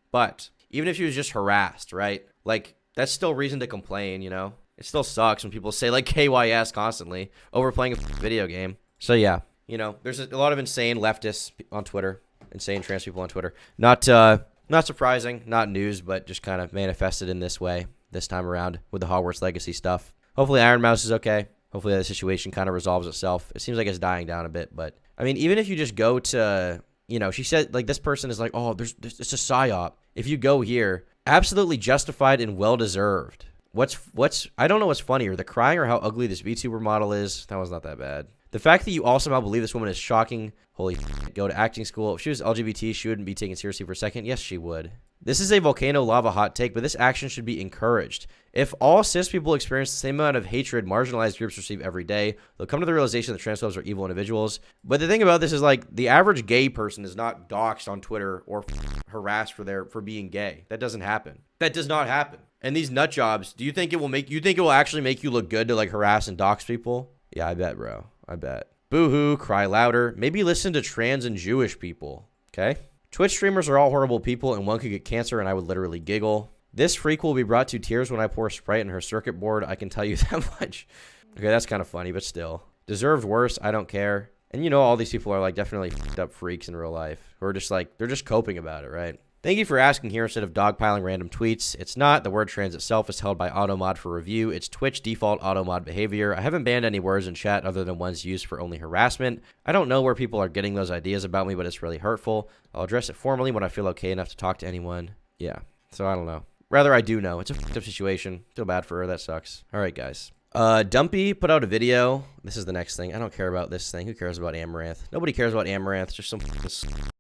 even if she was just harassed, right? Like, that's still reason to complain, you know? It still sucks when people say, like, KYS constantly over playing a video game. So, yeah, you know, there's a lot of insane leftists on Twitter, insane trans people on Twitter. Not surprising, not news, but just kind of manifested in this way this time around with the Hogwarts Legacy stuff. Hopefully Iron Mouse is okay. Hopefully the situation kind of resolves itself. It seems like it's dying down a bit, but, I mean, even if you just go to, you know, she said, like, this person is like, oh, it's a psyop. If you go here, absolutely justified and well-deserved. I don't know what's funnier, the crying or how ugly this VTuber model is. That was not that bad. The fact that you all somehow believe this woman is shocking. Holy go to acting school. If she was LGBT, she wouldn't be taken seriously for a second. Yes, she would. This is a volcano lava hot take, but this action should be encouraged. If all cis people experience the same amount of hatred marginalized groups receive every day, they'll come to the realization that transphobes are evil individuals. But the thing about this is, like, the average gay person is not doxxed on Twitter or harassed for being gay. That doesn't happen. That does not happen. And these nut jobs, do you think it will actually make you look good to, like, harass and dox people? Yeah, I bet, bro. I bet. Boo-hoo, cry louder. Maybe listen to trans and Jewish people. Okay? Twitch streamers are all horrible people, and one could get cancer, and I would literally giggle. This freak will be brought to tears when I pour Sprite in her circuit board. I can tell you that much. Okay, that's kind of funny, but still. Deserved worse. I don't care. And you know, all these people are, like, definitely f***ed up freaks in real life who are just, like, they're just coping about it, right? Thank you for asking here instead of dogpiling random tweets. It's not. The word trans itself is held by AutoMod for review. It's Twitch default AutoMod behavior. I haven't banned any words in chat other than ones used for only harassment. I don't know where people are getting those ideas about me, but it's really hurtful. I'll address it formally when I feel okay enough to talk to anyone. Yeah, so I don't know. Rather, I do know. It's a f***ed up situation. Feel bad for her. That sucks. All right, guys. Dumpy put out a video. This is the next thing. I don't care about this thing. Who cares about Amaranth? Nobody cares about Amaranth. Just some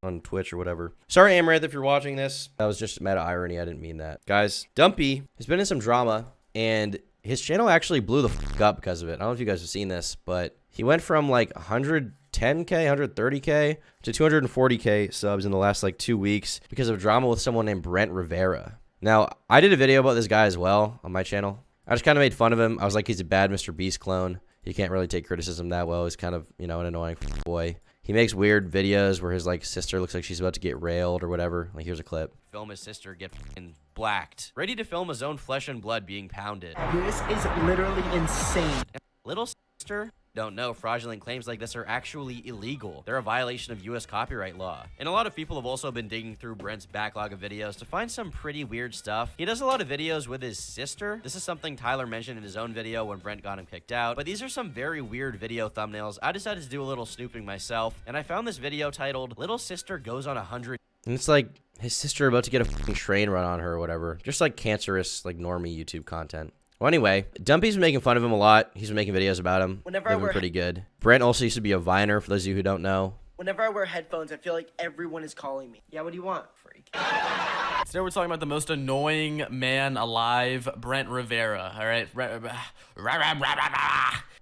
on Twitch or whatever. Sorry, Amaranth, if you're watching this. That was just meta irony. I didn't mean that. Guys, Dumpy has been in some drama, and his channel actually blew the f*** up because of it. I don't know if you guys have seen this, but he went from like 110K, 130K to 240K subs in the last like 2 weeks because of drama with someone named Brent Rivera. Now, I did a video about this guy as well on my channel. I just kind of made fun of him. I was like, he's a bad Mr. Beast clone. He can't really take criticism that well. He's kind of, you know, an annoying boy. He makes weird videos where his, like, sister looks like she's about to get railed or whatever. Like, here's a clip. Film his sister get f***ing blacked. Ready to film his own flesh and blood being pounded. This is literally insane. Little sister? Don't know, fraudulent claims like this are actually illegal. They're a violation of US copyright law. And a lot of people have also been digging through Brent's backlog of videos to find some pretty weird stuff. He does a lot of videos with his sister. This is something Tyler mentioned in his own video when Brent got him kicked out. But these are some very weird video thumbnails. I decided to do a little snooping myself, and I found this video titled, Little Sister Goes on 100. And it's like his sister about to get a fucking train run on her or whatever. Just like cancerous, like normie YouTube content. Well, anyway, Dumpy's been making fun of him a lot. He's been making videos about him. Whenever They've been pretty good. Brent also used to be a Viner, for those of you who don't know. Whenever I wear headphones, I feel like everyone is calling me. Yeah, what do you want, freak? Today we're talking about the most annoying man alive, Brent Rivera. All right,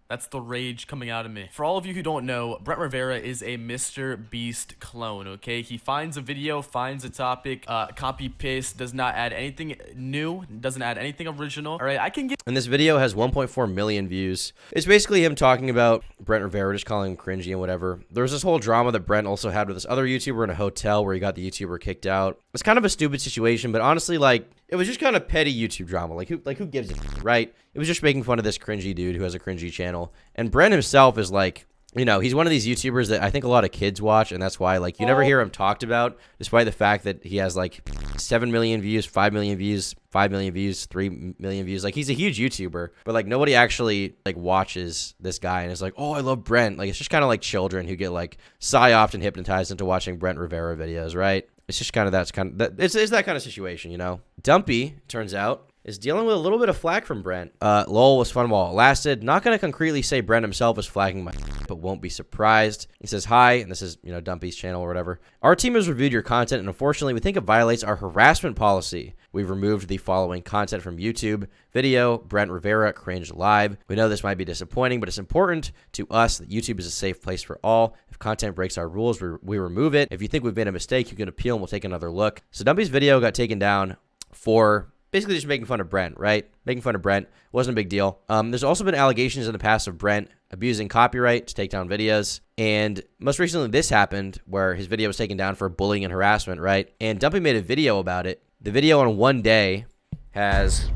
that's the rage coming out of me. For all of you who don't know, Brent Rivera is a Mr. Beast clone, okay? He finds a video, finds a topic, copy paste, does not add anything new, doesn't add anything original. All right, I can get. And this video has 1.4 million views. It's basically him talking about Brent Rivera, just calling him cringy and whatever. There was this whole drama that Brent also had with this other YouTuber in a hotel where he got the YouTuber kicked out. It's kind of a stupid situation, but honestly, like, it was just kind of petty YouTube drama. Like who gives a shit, right? It was just making fun of this cringy dude who has a cringy channel. And Brent himself is like, you know, he's one of these YouTubers that I think a lot of kids watch, and that's why, like, you never hear him talked about, despite the fact that he has, like, 7 million views, 5 million views, 5 million views, 3 million views. Like, he's a huge YouTuber, but, like, nobody actually, like, watches this guy and is like, oh, I love Brent. Like, it's just kind of like children who get, like, psyoped and hypnotized into watching Brent Rivera videos, right? It's just kind of it's that kind of situation, you know? Dumpy, turns out, is dealing with a little bit of flack from Brent. Lol was fun while it lasted. Not going to concretely say Brent himself is flagging my but won't be surprised. He says, hi, and this is, you know, Dumpy's channel or whatever. Our team has reviewed your content, and unfortunately, we think it violates our harassment policy. We've removed the following content from YouTube. Video, Brent Rivera, cringe live. We know this might be disappointing, but it's important to us that YouTube is a safe place for all. If content breaks our rules, we remove it. If you think we've made a mistake, you can appeal and we'll take another look. So Dumpy's video got taken down for basically just making fun of Brent, right? Making fun of Brent. Wasn't a big deal. There's also been allegations in the past of Brent abusing copyright to take down videos. And most recently, this happened where his video was taken down for bullying and harassment, right? And Dumpy made a video about it, The video on one day has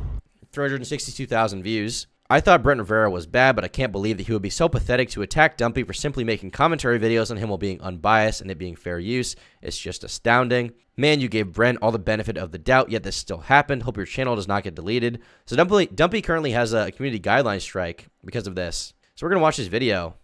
362,000 views. I thought Brent Rivera was bad, but I can't believe that he would be so pathetic to attack Dumpy for simply making commentary videos on him while being unbiased and it being fair use. It's just astounding. Man, you gave Brent all the benefit of the doubt, yet this still happened. Hope your channel does not get deleted. So Dumpy currently has a community guideline strike because of this. So we're going to watch this video.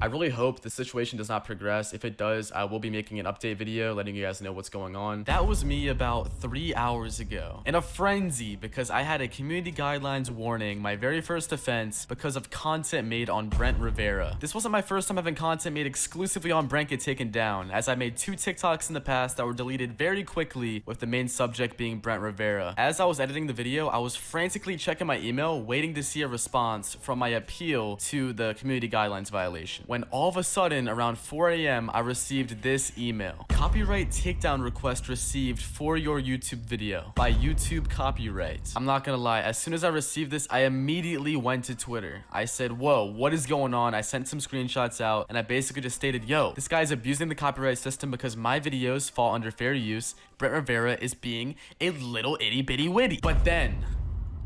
I really hope the situation does not progress. If it does, I will be making an update video letting you guys know what's going on. That was me about 3 hours ago in a frenzy because I had a community guidelines warning, my very first offense, because of content made on Brent Rivera. This wasn't my first time having content made exclusively on Brent get taken down, as I made 2 TikToks in the past that were deleted very quickly with the main subject being Brent Rivera. As I was editing the video, I was frantically checking my email, waiting to see a response from my appeal to the community guidelines violation. When all of a sudden, around 4 a.m., I received this email. Copyright takedown request received for your YouTube video by YouTube Copyright. I'm not gonna lie, as soon as I received this, I immediately went to Twitter. I said, whoa, what is going on? I sent some screenshots out, and I basically just stated, yo, this guy's abusing the copyright system because my videos fall under fair use. Brent Rivera is being a little itty bitty witty. But then,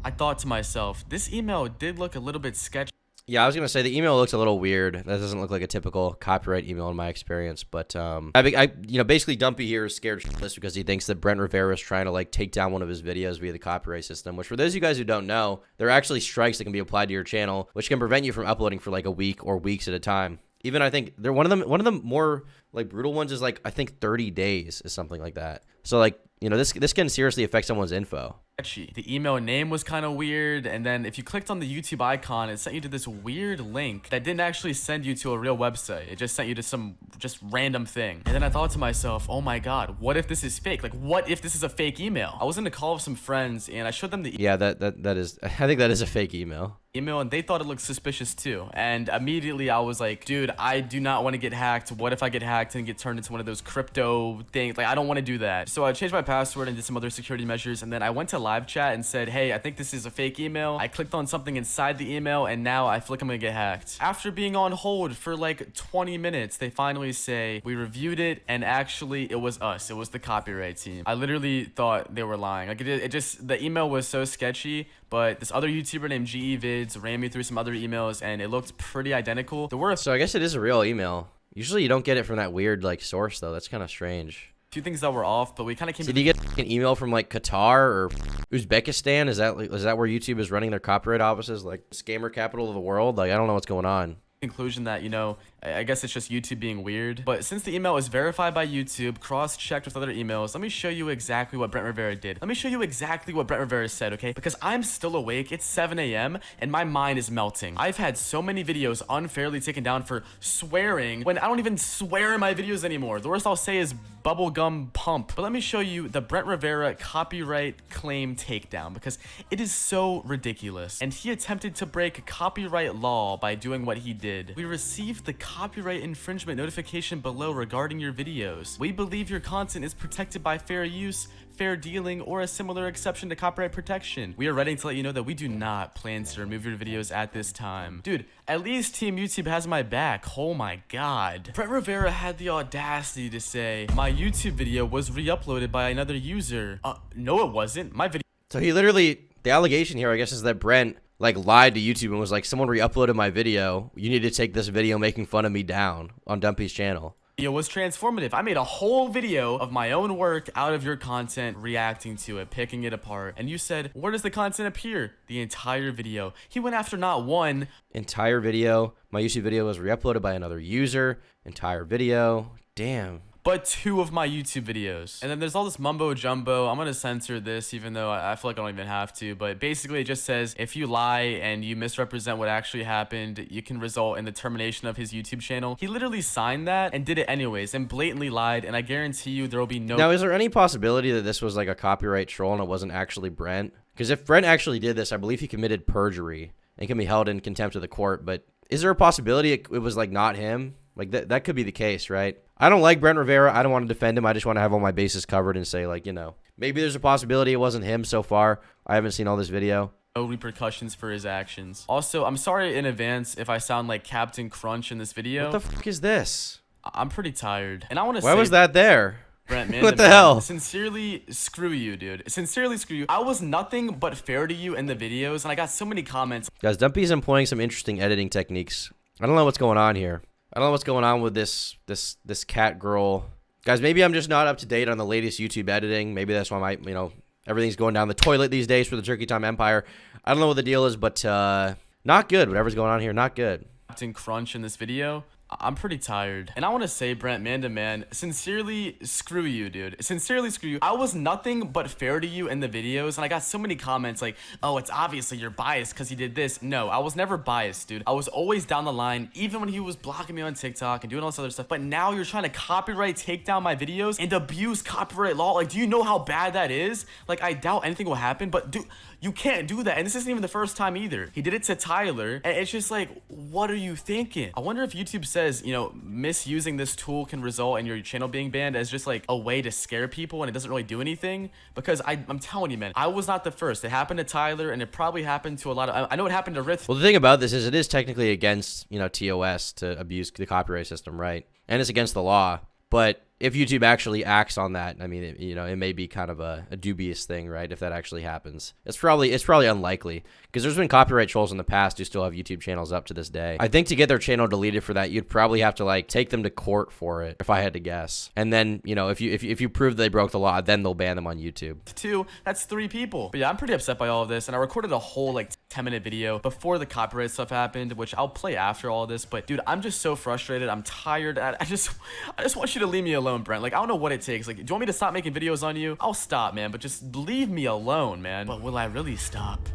I thought to myself, this email did look a little bit sketchy. Yeah, I was gonna say the email looks a little weird. That doesn't look like a typical copyright email in my experience. But basically Dumpy here is scared shitless because he thinks that Brent Rivera is trying to like take down one of his videos via the copyright system. Which, for those of you guys who don't know, there are actually strikes that can be applied to your channel, which can prevent you from uploading for like a week or weeks at a time. Even I think they're one of the more like brutal ones is like I think 30 days is something like that. So like, you know, this can seriously affect someone's info. The email name was kind of weird, and then if you clicked on the YouTube icon, it sent you to this weird link that didn't actually send you to a real website. It just sent you to some just random thing. And then I thought to myself, oh my god, what if this is fake? Like, what if this is a fake email? I was in a call with some friends, and I showed them the Yeah, that is, I think that is a fake email, and they thought it looked suspicious too. And immediately I was like, dude, I do not want to get hacked. What if I get hacked and get turned into one of those crypto things? Like, I don't want to do that. So I changed my password and did some other security measures, and then I went to live chat and said, hey, I think this is a fake email. I clicked on something inside the email, and now I feel like I'm gonna get hacked. After being on hold for like 20 minutes, they finally say, we reviewed it, and actually it was us. It was the copyright team. I literally thought they were lying. Like, it just, the email was so sketchy, but this other YouTuber named GE Vids ran me through some other emails, and it looked pretty identical. There were so I guess it is a real email. Usually you don't get it from that weird like source though. That's kind of strange. few things that were off, but we kind of came So did you get an email from like Qatar or Uzbekistan? Is that where YouTube is running their copyright offices, like scammer capital of the world? Like, I don't know what's going on. Conclusion that, you know, I guess it's just YouTube being weird. But since the email was verified by YouTube, cross-checked with other emails, let me show you exactly what Brent Rivera did. Let me show you exactly what Brent Rivera said, okay? Because I'm still awake. It's 7 a.m. and my mind is melting. I've had so many videos unfairly taken down for swearing when I don't even swear in my videos anymore. The worst I'll say is bubblegum pump. But let me show you the Brent Rivera copyright claim takedown because it is so ridiculous. And he attempted to break copyright law by doing what he did. We received the copyright infringement notification below regarding your videos. We believe your content is protected by fair use, fair dealing, or a similar exception to copyright protection. We are writing to let you know that we do not plan to remove your videos at this time. Dude, at least Team YouTube has my back. Oh my god. Brent Rivera had the audacity to say, my YouTube video was re-uploaded by another user. No it wasn't. My video. So he literally, the allegation here, I guess, is that Brent like lied to YouTube and was like, someone re-uploaded my video. You need to take this video making fun of me down on Dumpy's channel. Video was transformative. I made a whole video of my own work out of your content, reacting to it, picking it apart. And you said, where does the content appear? The entire video. He went after not one. Entire video. My YouTube video was re-uploaded by another user. Entire video. Damn. But 2 of my YouTube videos. And then there's all this mumbo jumbo. I'm gonna censor this even though I feel like I don't even have to, but basically it just says if you lie and you misrepresent what actually happened, you can result in the termination of his YouTube channel. He literally signed that and did it anyways and blatantly lied, and I guarantee you there will be no. Now, is there any possibility that this was like a copyright troll and it wasn't actually Brent? Because if Brent actually did this, I believe he committed perjury and can be held in contempt of the court. But is there a possibility it was like not him? Like that could be the case, right? I don't like Brent Rivera. I don't want to defend him. I just want to have all my bases covered and say, like, you know, maybe there's a possibility it wasn't him so far. I haven't seen all this video. No repercussions for his actions. Also, I'm sorry in advance if I sound like Captain Crunch in this video. What the fuck is this? I'm pretty tired. And I want to say... Why was that there? Brent, man, What the hell? Sincerely, screw you, dude. Sincerely, screw you. I was nothing but fair to you in the videos, and I got so many comments. Guys, Dumpy's employing some interesting editing techniques. I don't know what's going on here. I don't know what's going on with this cat girl. Guys, maybe I'm just not up to date on the latest YouTube editing. Maybe that's why everything's going down the toilet these days for the Turkey Time Empire. I don't know what the deal is, but not good. Whatever's going on here, not good. Crunch in this video. I'm pretty tired. And I want to say, Brent, man to man, sincerely, screw you, dude. Sincerely, screw you. I was nothing but fair to you in the videos, and I got so many comments like, oh, it's obviously you're biased because he did this. No, I was never biased, dude. I was always down the line, even when he was blocking me on TikTok and doing all this other stuff. But now you're trying to copyright take down my videos and abuse copyright law. Like, do you know how bad that is? Like, I doubt anything will happen, but dude, you can't do that. And this isn't even the first time either. He did it to Tyler, and it's just like, what are you thinking? I wonder if YouTube says, you know, misusing this tool can result in your channel being banned as just like a way to scare people and it doesn't really do anything. Because I'm telling you, man, I was not the first. It happened to Tyler, and it probably happened to a lot of, I know it happened to Rith. Well, the thing about this is it is technically against, TOS to abuse the copyright system, right? And it's against the law. But if YouTube actually acts on that, I mean, it may be kind of a dubious thing, right? If that actually happens, it's probably unlikely, because there's been copyright trolls in the past who still have YouTube channels up to this day. I think to get their channel deleted for that, you'd probably have to like take them to court for it, if I had to guess. And then, if you prove they broke the law, then they'll ban them on YouTube. 2, that's 3 people. But yeah, I'm pretty upset by all of this, and I recorded a whole like 10-minute video before the copyright stuff happened, which I'll play after all this. But dude, I'm just so frustrated. I'm tired. I just want you to leave me alone, Brent. Like, I don't know what it takes. Like, do you want me to stop making videos on you? I'll stop, man, but just leave me alone, man. But will I really stop?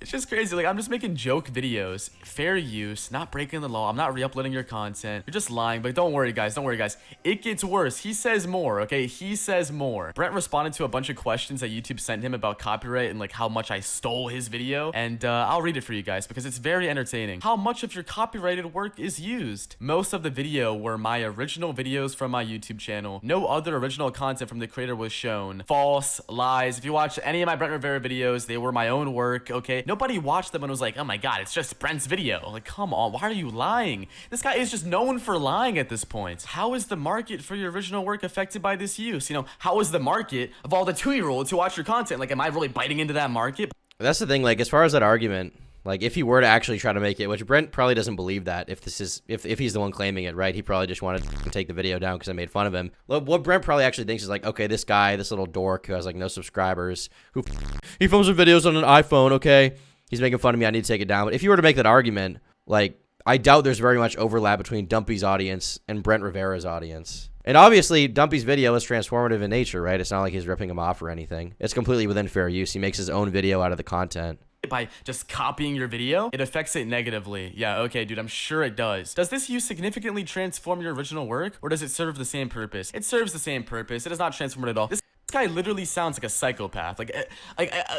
It's just crazy. Like, I'm just making joke videos. Fair use, not breaking the law. I'm not re-uploading your content. You're just lying. But don't worry, guys. Don't worry, guys. It gets worse. He says more, okay? He says more. Brent responded to a bunch of questions that YouTube sent him about copyright and, like, how much I stole his video. And I'll read it for you guys because it's very entertaining. How much of your copyrighted work is used? Most of the video were my original videos from my YouTube channel. No other original content from the creator was shown. False, lies. If you watch any of my Brent Rivera videos, they were my own work, okay? Nobody watched them and was like, oh my god, it's just Brent's video. Like, come on, why are you lying? This guy is just known for lying at this point. How is the market for your original work affected by this use? How is the market of all the 2-year-olds who watch your content? Like, am I really biting into that market? That's the thing, like, as far as that argument, like, if he were to actually try to make it, which Brent probably doesn't believe that, if he's the one claiming it, right? He probably just wanted to take the video down because I made fun of him. What Brent probably actually thinks is like, okay, this guy, this little dork who has like no subscribers, he films his videos on an iPhone, okay? He's making fun of me, I need to take it down. But if you were to make that argument, like, I doubt there's very much overlap between Dumpy's audience and Brent Rivera's audience. And obviously, Dumpy's video is transformative in nature, right? It's not like he's ripping him off or anything. It's completely within fair use. He makes his own video out of the content. By just copying your video, it affects it negatively. Yeah, okay, dude, I'm sure it does. Does this use significantly transform your original work, or does it serve the same purpose? It serves the same purpose. It does not transform it at all. This guy literally sounds like a psychopath.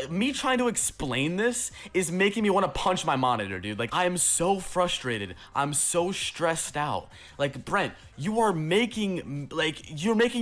Me trying to explain this is making me want to punch my monitor, dude. Like, I am so frustrated. I'm so stressed out. Like, Brent, you're making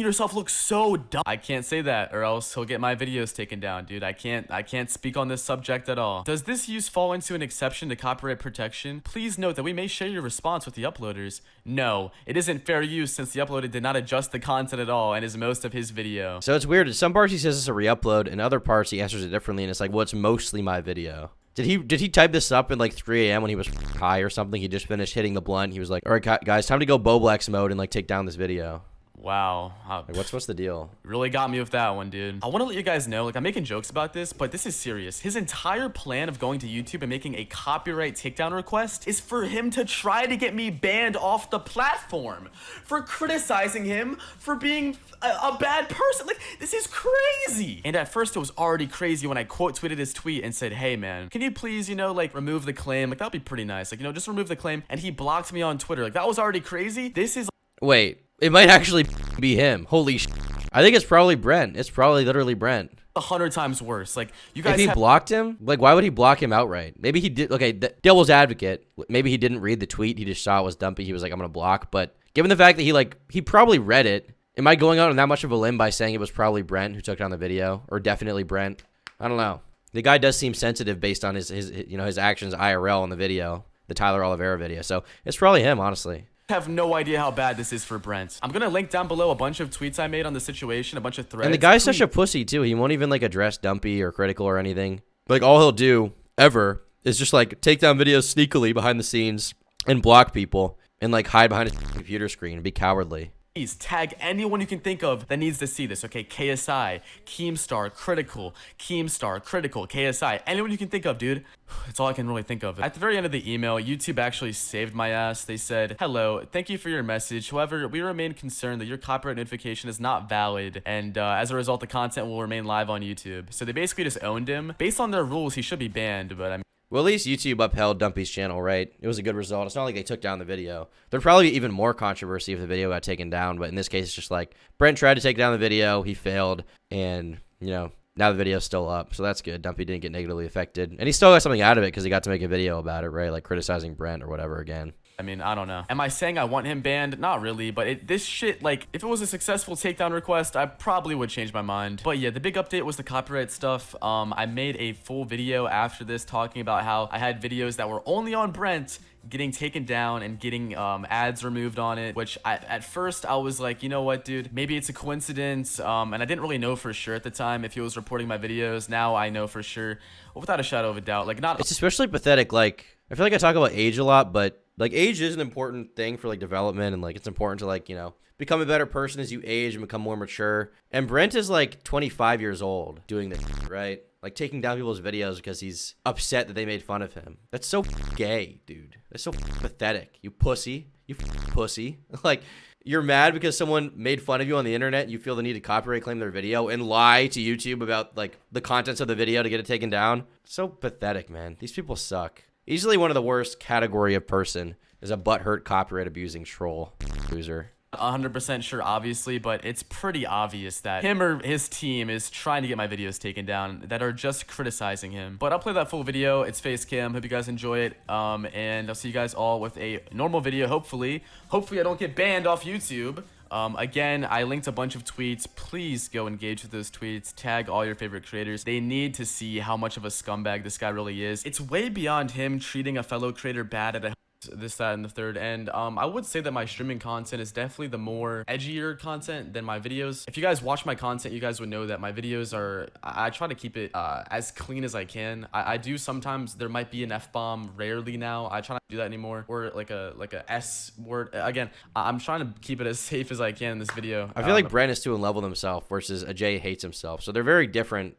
yourself look so dumb. I can't say that, or else he'll get my videos taken down, dude. I can't speak on this subject at all. Does this use fall into an exception to copyright protection? Please note that we may share your response with the uploaders. No, it isn't fair use since the uploader did not adjust the content at all and is most of his video. So it's weird. In some parts he says it's a re-upload, in other parts he answers it differently, and it's like, well, it's mostly my video. Did he type this up in like 3 a.m. when he was high or something? He just finished hitting the blunt. He was like, all right, guys, time to go Boblex mode and like take down this video. Wow. Like, what's the deal? Really got me with that one, dude. I want to let you guys know, like, I'm making jokes about this, but this is serious. His entire plan of going to YouTube and making a copyright takedown request is for him to try to get me banned off the platform for criticizing him for being a bad person. Like, this is crazy. And at first it was already crazy when I quote tweeted his tweet and said, hey man, can you please, remove the claim? Like, that'd be pretty nice. Like, just remove the claim. And he blocked me on Twitter. Like, that was already crazy. This is... Wait, it might actually be him. Holy sh**. I think it's probably Brent. It's probably literally Brent. 100 times worse. Like, you guys if he blocked him, like, why would he block him outright? Maybe he did. Okay, devil's advocate, maybe he didn't read the tweet. He just saw it was Dumpy. He was like, I'm gonna block. But given the fact that he probably read it, am I going out on that much of a limb by saying it was probably Brent who took down the video, or definitely Brent? I don't know. The guy does seem sensitive based on his actions IRL in the video. the Tyler Oliveira video. So it's probably him, honestly. Have no idea how bad this is for Brent. I'm gonna link down below a bunch of tweets I made on the situation, a bunch of threads. And the guy's such a pussy too. He won't even like address Dumpy or Critical or anything. Like all he'll do ever is just like take down videos sneakily behind the scenes and block people and like hide behind his computer screen and be cowardly. Please tag anyone you can think of that needs to see this, okay? KSI, Keemstar, Critical, Keemstar, Critical, KSI, anyone you can think of, dude. That's all I can really think of. At the very end of the email, YouTube actually saved my ass. They said, hello, thank you for your message. However, we remain concerned that your copyright notification is not valid, and as a result, the content will remain live on YouTube. So they basically just owned him. Based on their rules, he should be banned, but I mean, well, at least YouTube upheld Dumpy's channel, right? It was a good result. It's not like they took down the video. There'd probably be even more controversy if the video got taken down, but in this case, it's just like Brent tried to take down the video, he failed, and, you know, now the video's still up, so that's good. Dumpy didn't get negatively affected, and he still got something out of it because he got to make a video about it, right? Like criticizing Brent or whatever again. I mean, I don't know. Am I saying I want him banned? Not really, but this shit, like, if it was a successful takedown request, I probably would change my mind. But yeah, the big update was the copyright stuff. I made a full video after this talking about how I had videos that were only on Brent getting taken down and getting ads removed on it, which at first I was like, you know what, dude, maybe it's a coincidence, and I didn't really know for sure at the time if he was reporting my videos. Now I know for sure, without a shadow of a doubt. Like, not. It's especially pathetic. Like, I feel like I talk about age a lot, but like age is an important thing for like development, and like it's important to like, you know, become a better person as you age and become more mature. And Brent is like 25 years old doing this, right? Like taking down people's videos because he's upset that they made fun of him. That's so gay, dude. That's so pathetic. You pussy. You pussy. Like, you're mad because someone made fun of you on the internet and you feel the need to copyright claim their video and lie to YouTube about like the contents of the video to get it taken down. So pathetic, man. These people suck. Easily one of the worst category of person is a butthurt copyright abusing troll loser. 100% sure, obviously, but it's pretty obvious that him or his team is trying to get my videos taken down that are just criticizing him. But I'll play that full video. It's face cam. Hope you guys enjoy it. And I'll see you guys all with a normal video, hopefully. Hopefully I don't get banned off YouTube. Again, I linked a bunch of tweets. Please go engage with those tweets. Tag all your favorite creators. They need to see how much of a scumbag this guy really is. It's way beyond him treating a fellow creator bad at a this, that, and the third. And I would say that my streaming content is definitely the more edgier content than my videos. If you guys watch my content, you guys would know that my videos are, I try to keep it as clean as I can. I do sometimes, there might be an F-bomb, rarely now. I try not to do that anymore. Or like a S word. Again, I'm trying to keep it as safe as I can in this video. I feel like Brent is too in love with himself versus Ajay hates himself. So they're very different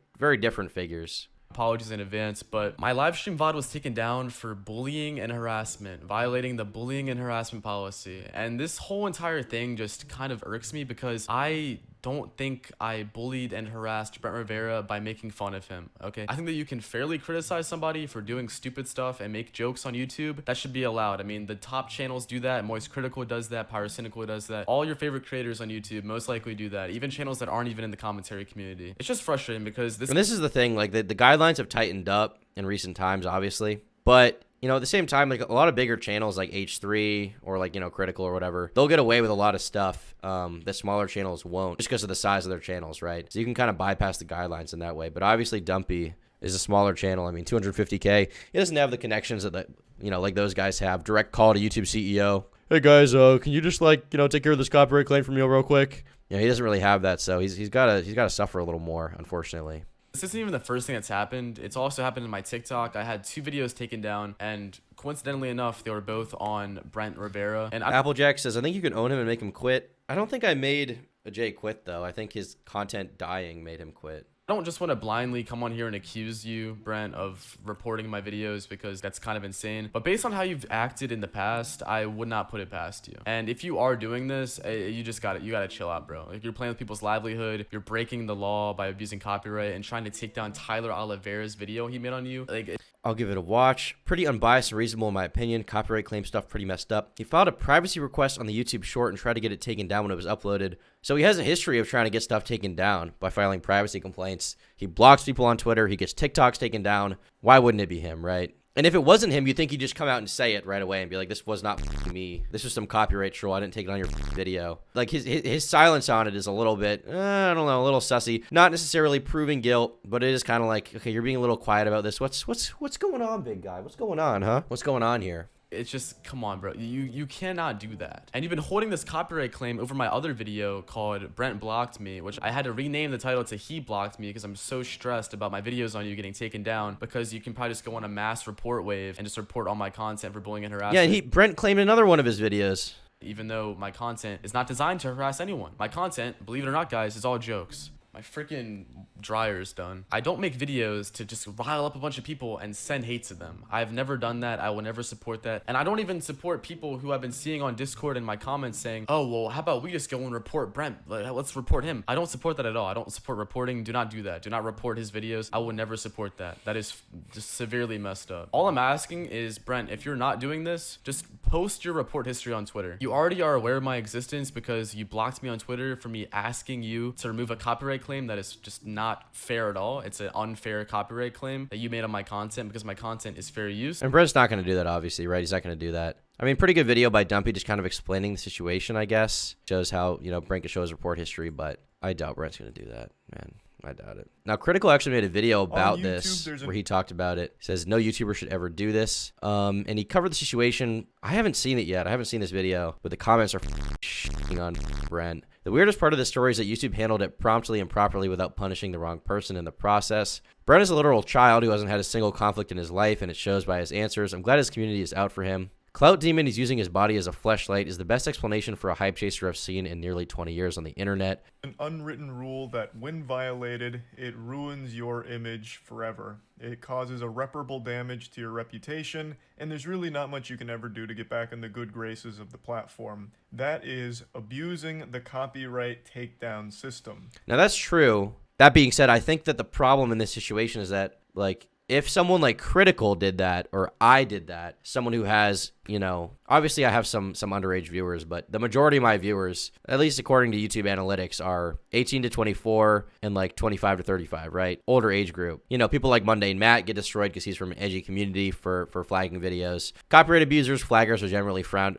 figures. Apologies in advance, but my live stream VOD was taken down for bullying and harassment, violating the bullying and harassment policy. And this whole entire thing just kind of irks me because I don't think I bullied and harassed Brent Rivera by making fun of him, okay? I think that you can fairly criticize somebody for doing stupid stuff and make jokes on YouTube. That should be allowed. I mean, the top channels do that. Moist Critical does that. Pyrocynical does that. All your favorite creators on YouTube most likely do that. Even channels that aren't even in the commentary community. It's just frustrating because this... And this is the thing, like the guidelines have tightened up in recent times, obviously. But... you know, at the same time, like a lot of bigger channels like H3 or like, you know, Critical or whatever, they'll get away with a lot of stuff that smaller channels won't just because of the size of their channels, right? So you can kind of bypass the guidelines in that way. But obviously Dumpy is a smaller channel. I mean, 250K. He doesn't have the connections that, you know, like those guys have. Direct call to YouTube CEO. Hey guys, can you just like, you know, take care of this copyright claim for me real quick? You know, he doesn't really have that. So he's got to suffer a little more, unfortunately. This isn't even the first thing that's happened. It's also happened in my TikTok. I had 2 videos taken down, and coincidentally enough, they were both on Brent Rivera. And Applejack says, I think you can own him and make him quit. I don't think I made Ajay quit, though. I think his content dying made him quit. I don't just want to blindly come on here and accuse you, Brent, of reporting my videos because that's kind of insane. But based on how you've acted in the past, I would not put it past you. And if you are doing this, you gotta chill out, bro. Like, you're playing with people's livelihood. You're breaking the law by abusing copyright and trying to take down Tyler Oliveira's video he made on you. Like, I'll give it a watch. Pretty unbiased and reasonable in my opinion. Copyright claim stuff pretty messed up. He filed a privacy request on the YouTube short and tried to get it taken down when it was uploaded. So he has a history of trying to get stuff taken down by filing privacy complaints. He blocks people on Twitter. He gets TikToks taken down. Why wouldn't it be him, right? And if it wasn't him, you'd think he'd just come out and say it right away and be like, this was not me. This was some copyright troll. I didn't take it on your video. Like, his silence on it is a little bit, I don't know, a little sussy. Not necessarily proving guilt, but it is kind of like, okay, you're being a little quiet about this. What's going on, big guy? What's going on, huh? What's going on here? It's just, come on, bro. You cannot do that. And you've been holding this copyright claim over my other video called Brent Blocked Me, which I had to rename the title to He Blocked Me because I'm so stressed about my videos on you getting taken down, because you can probably just go on a mass report wave and just report all my content for bullying and harassment. Yeah, and Brent claimed another one of his videos. Even though my content is not designed to harass anyone. My content, believe it or not, guys, is all jokes. My freaking dryer's done. I don't make videos to just rile up a bunch of people and send hate to them. I've never done that. I will never support that. And I don't even support people who I've been seeing on Discord in my comments saying, oh, well, how about we just go and report Brent? Let's report him. I don't support that at all. I don't support reporting. Do not do that. Do not report his videos. I will never support that. That is just severely messed up. All I'm asking is, Brent, if you're not doing this, just post your report history on Twitter. You already are aware of my existence because you blocked me on Twitter for me asking you to remove a copyright claim that is just not fair at all. It's an unfair copyright claim that you made on my content because my content is fair use. And Brent's not going to do that, obviously, right? He's not going to do that. I mean, pretty good video by Dumpy, just kind of explaining the situation, I guess. Shows how, you know, Brent can show his report history, but I doubt Brent's going to do that, man. I doubt it. Now, Critical actually made a video about YouTube, this where he talked about it. He says no YouTuber should ever do this. And he covered the situation. I haven't seen it yet. I haven't seen this video, but the comments are shitting on Brent. The weirdest part of the story is that YouTube handled it promptly and properly without punishing the wrong person in the process. Brent is a literal child who hasn't had a single conflict in his life, and it shows by his answers. I'm glad his community is out for him. Clout Demon is using his body as a fleshlight is the best explanation for a hype chaser I've seen in nearly 20 years on the internet. An unwritten rule that when violated, it ruins your image forever. It causes irreparable damage to your reputation, and there's really not much you can ever do to get back in the good graces of the platform. That is abusing the copyright takedown system. Now that's true. That being said, I think that the problem in this situation is that, like, if someone like Critical did that, or I did that, someone who has, you know, obviously I have some underage viewers, but the majority of my viewers, at least according to YouTube analytics, are 18 to 24 and like 25 to 35, right? Older age group. You know, people like Mundane Matt get destroyed because he's from an edgy community for flagging videos. Copyright abusers, flaggers are generally frowned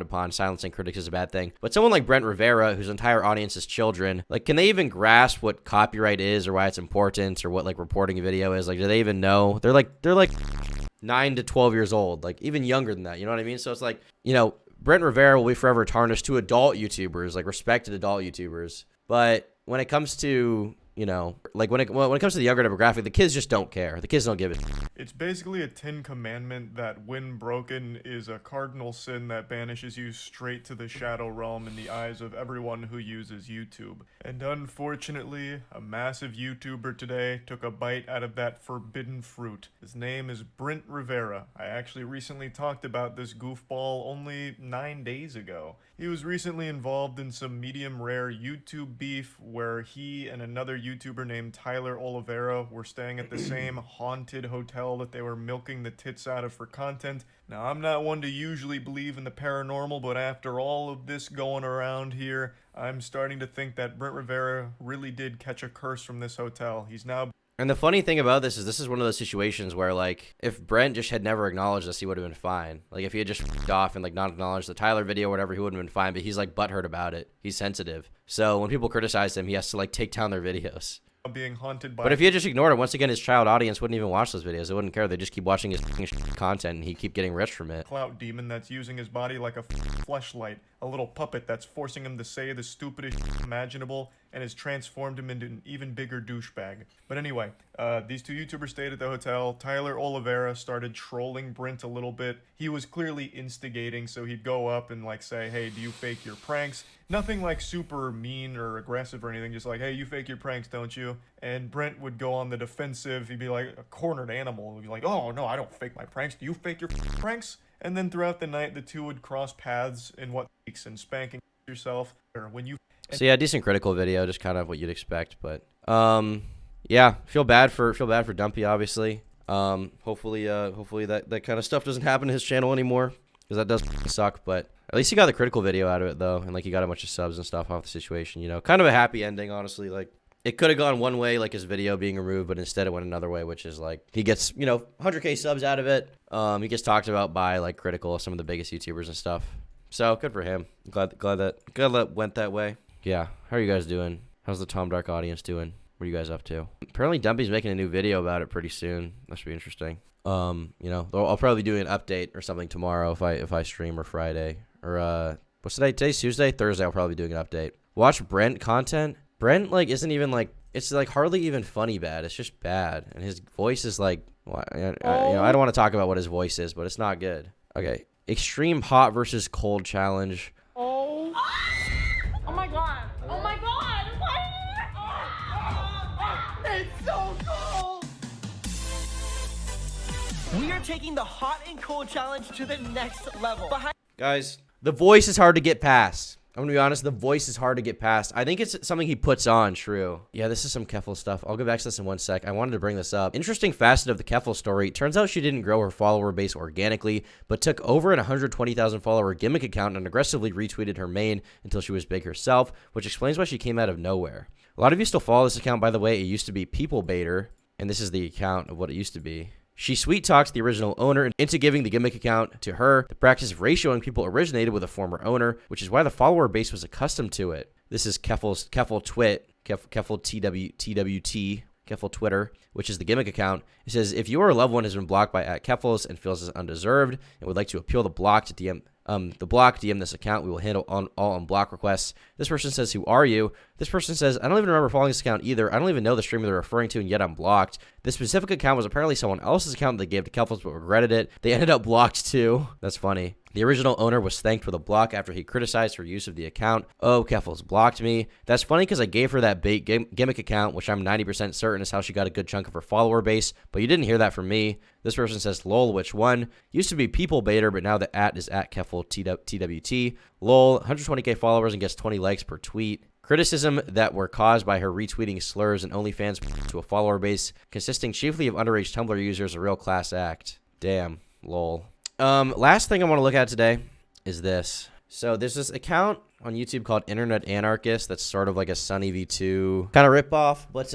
upon. Silencing critics is a bad thing. But someone like Brent Rivera, whose entire audience is children, like, can they even grasp what copyright is or why it's important or what like reporting a video is? Like, do they even know? They're like 9 to 12 years old, like even younger than that. You know what I mean? So it's like, you know, Brent Rivera will be forever tarnished to adult YouTubers, like respected adult YouTubers. But when it comes to, you know, like when it comes to the younger demographic, the kids just don't care. The kids don't give it. It's basically a 10 commandment that when broken is a cardinal sin that banishes you straight to the shadow realm in the eyes of everyone who uses YouTube. And unfortunately, a massive YouTuber today took a bite out of that forbidden fruit. His name is Brent Rivera. I actually recently talked about this goofball only 9 days ago. He was recently involved in some medium rare YouTube beef where he and another YouTuber named Tyler Oliveira were staying at the same haunted hotel that they were milking the tits out of for content. Now, I'm not one to usually believe in the paranormal, but after all of this going around here, I'm starting to think that Brent Rivera really did catch a curse from this hotel. He's now... And the funny thing about this is one of those situations where, like, if Brent just had never acknowledged this, he would have been fine. Like, if he had just f***ed off and, like, not acknowledged the Tyler video or whatever, he would have been fine. But he's, like, butthurt about it. He's sensitive. So when people criticize him, he has to, like, take down their videos. being haunted by... But if he had just ignored it, once again, his child audience wouldn't even watch those videos. They wouldn't care. They just keep watching his content, and he'd keep getting rich from it. Clout demon that's using his body like a fleshlight, a little puppet that's forcing him to say the stupidest imaginable, and has transformed him into an even bigger douchebag. But anyway, these two YouTubers stayed at the hotel. Tyler Oliveira started trolling Brent a little bit. He was clearly instigating, so he'd go up and like say, hey, do you fake your pranks? Nothing like super mean or aggressive or anything, just like, hey, you fake your pranks, don't you? And Brent would go on the defensive. He'd be like a cornered animal. He'd be like, oh, no, I don't fake my pranks. Do you fake your pranks? And then throughout the night, the two would cross paths in what weeks and spanking yourself. Or when you... So yeah, decent critical video, just kind of what you'd expect. But yeah, feel bad for Dumpy, obviously. Hopefully that kind of stuff doesn't happen to his channel anymore, because that does suck. But at least he got the critical video out of it though, and like he got a bunch of subs and stuff off the situation. You know, kind of a happy ending, honestly. Like it could have gone one way, like his video being removed, but instead it went another way, which is like he gets 100K subs out of it. He gets talked about by like critical, some of the biggest YouTubers and stuff. So good for him. Glad that went that way. Yeah, how are you guys doing? How's the Tom Dark audience doing? What are you guys up to? Apparently Dumpy's making a new video about it pretty soon. That should be interesting. You know, I'll probably do an update or something tomorrow if I stream, or Friday, or what's today? Today's Tuesday. Thursday I'll probably be doing an update. Watch Brent content. Brent like isn't even like, it's like hardly even funny bad. It's just bad, and his voice is like, you know, I don't want to talk about what his voice is, but it's not good. Okay, extreme hot versus cold challenge. Oh my god. Oh my god. It's so cold. We are taking the hot and cold challenge to the next level. Guys, the voice is hard to get past. I'm gonna be honest, the voice is hard to get past. I think it's something he puts on, true. Yeah, this is some Keffel stuff. I'll go back to this in one sec. I wanted to bring this up. Interesting facet of the Keffel story. Turns out she didn't grow her follower base organically, but took over an 120,000 follower gimmick account and aggressively retweeted her main until she was big herself, which explains why she came out of nowhere. A lot of you still follow this account, by the way. It used to be People Baiter, and this is the account of what it used to be. She sweet talks the original owner into giving the gimmick account to her. The practice of ratioing people originated with a former owner, which is why the follower base was accustomed to it. This is Keffel Twit, Keffel TWT, Keffel Twitter, which is the gimmick account. It says, if your loved one has been blocked by @Keffels and feels it's undeserved and would like to appeal the block to DM this account, we will handle all unblock requests. This person says, who are you? This person says, I don't even remember following this account either. I don't even know the streamer they're referring to, and yet I'm blocked. This specific account was apparently someone else's account that they gave to Keffels but regretted it. They ended up blocked too. That's funny. The original owner was thanked with a block after he criticized her use of the account. Oh, Keffels blocked me. That's funny because I gave her that bait gimmick account, which I'm 90% certain is how she got a good chunk of her follower base, but you didn't hear that from me. This person says, lol, which one? Used to be People Baiter, but now the @ is @Keffel TWT. Lol, 120k followers and gets 20 likes per tweet. Criticism that were caused by her retweeting slurs and OnlyFans to a follower base consisting chiefly of underage Tumblr users, a real class act. Damn, lol. Last thing I want to look at today is this. So there's this account on YouTube called Internet Anarchist that's sort of like a Sunny V2 kind of ripoff, but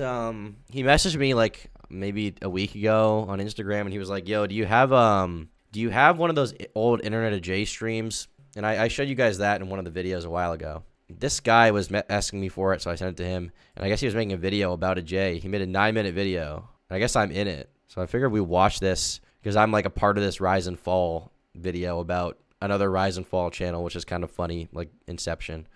he messaged me like maybe a week ago on Instagram, and he was like, yo, do you have one of those old Internet J streams? And I showed you guys that in one of the videos a while ago. This guy was asking me for it, so I sent it to him, and I guess he was making a video about a J. He made a 9-minute video, and I guess I'm in it, so I figured we watch this because I'm like a part of this Rise and Fall video about another Rise and Fall channel, which is kind of funny, like Inception.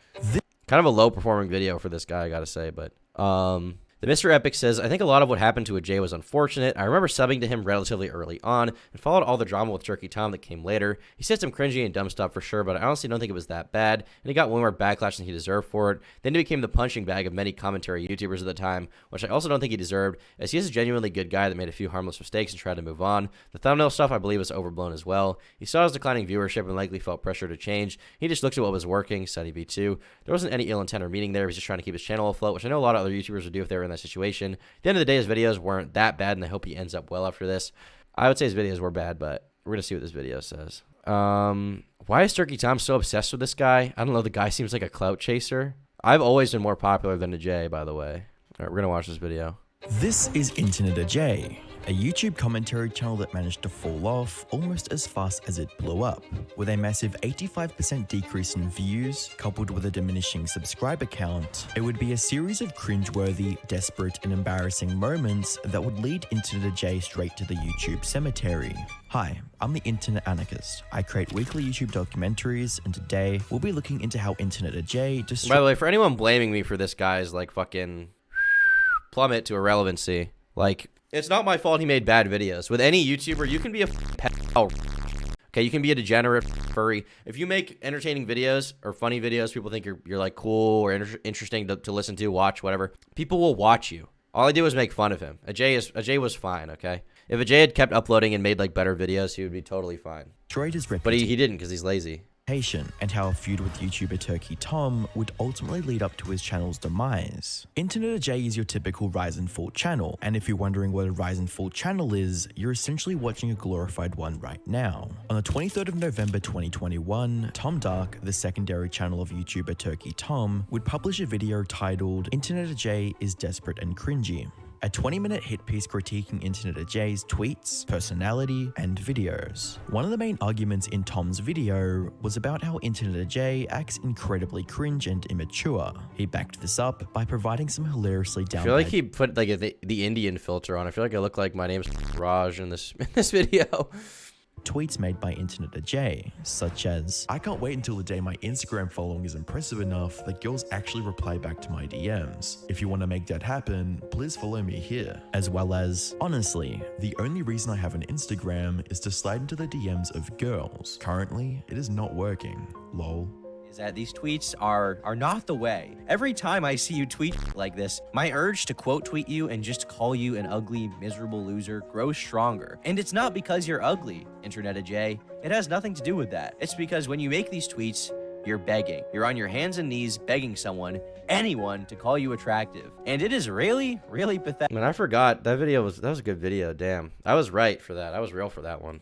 Kind of a low performing video for this guy, I gotta say, but the Mr. Epic says, I think a lot of what happened to a Jay was unfortunate. I remember subbing to him relatively early on and followed all the drama with Jerky Tom that came later. He said some cringy and dumb stuff for sure, but I honestly don't think it was that bad, and he got way more backlash than he deserved for it. Then he became the punching bag of many commentary YouTubers at the time, which I also don't think he deserved, as he is a genuinely good guy that made a few harmless mistakes and tried to move on. The thumbnail stuff I believe is overblown as well. He saw his declining viewership and likely felt pressure to change. He just looked at what was working, Sunny V2. There wasn't any ill intent or meaning there. He was just trying to keep his channel afloat, which I know a lot of other YouTubers would do if they were in that situation. At the end of the day, his videos weren't that bad, and I hope he ends up well after this. I would say his videos were bad, but we're going to see what this video says. Why is Jerky Tom so obsessed with this guy? I don't know. The guy seems like a clout chaser. I've always been more popular than a J, by the way. All right, we're going to watch this video. This is Internet J, a YouTube commentary channel that managed to fall off almost as fast as it blew up, with a massive 85% decrease in views, coupled with a diminishing subscriber count. It would be a series of cringeworthy, desperate, and embarrassing moments that would lead Internet J straight to the YouTube cemetery. Hi, I'm the Internet Anarchist. I create weekly YouTube documentaries, and today we'll be looking into how Internet J By the way, for anyone blaming me for this guy's like fucking plummet to irrelevancy, like, it's not my fault he made bad videos. With any YouTuber, you can be a pedophile. Okay, you can be a degenerate furry. If you make entertaining videos or funny videos, people think you're like cool or interesting to listen to, watch, whatever. People will watch you. All I did was make fun of him. Ajay was fine, okay? If Ajay had kept uploading and made like better videos, he would be totally fine. But he didn't because he's lazy. And how a feud with YouTuber Turkey Tom would ultimately lead up to his channel's demise. Internet J is your typical Rise and Fall channel, and if you're wondering what a Rise and Fall channel is, you're essentially watching a glorified one right now. On the 23rd of November 2021, Tom Dark, the secondary channel of YouTuber Turkey Tom, would publish a video titled Internet J is Desperate and Cringy. a 20-minute hit piece critiquing Internet J's tweets, personality, and videos. One of the main arguments in Tom's video was about how Internet J acts incredibly cringe and immature. He backed this up by providing some hilariously down. I feel like he put like the Indian filter on. I feel like I look like my name's Raj in this video. Tweets made by Internet J, such as, "I can't wait until the day my Instagram following is impressive enough that girls actually reply back to my DMs. If you want to make that happen, please follow me here." As well as, "Honestly, the only reason I have an Instagram is to slide into the DMs of girls. Currently, it is not working. Lol." Is that these tweets are not the way. Every time I see you tweet like this, my urge to quote tweet you and just call you an ugly, miserable loser grows stronger. And it's not because you're ugly, Internet J. It has nothing to do with that. It's because when you make these tweets, you're begging. You're on your hands and knees begging someone, anyone, to call you attractive. And it is really, really pathetic. Man, I forgot. That was a good video. Damn. I was right for that. I was real for that one.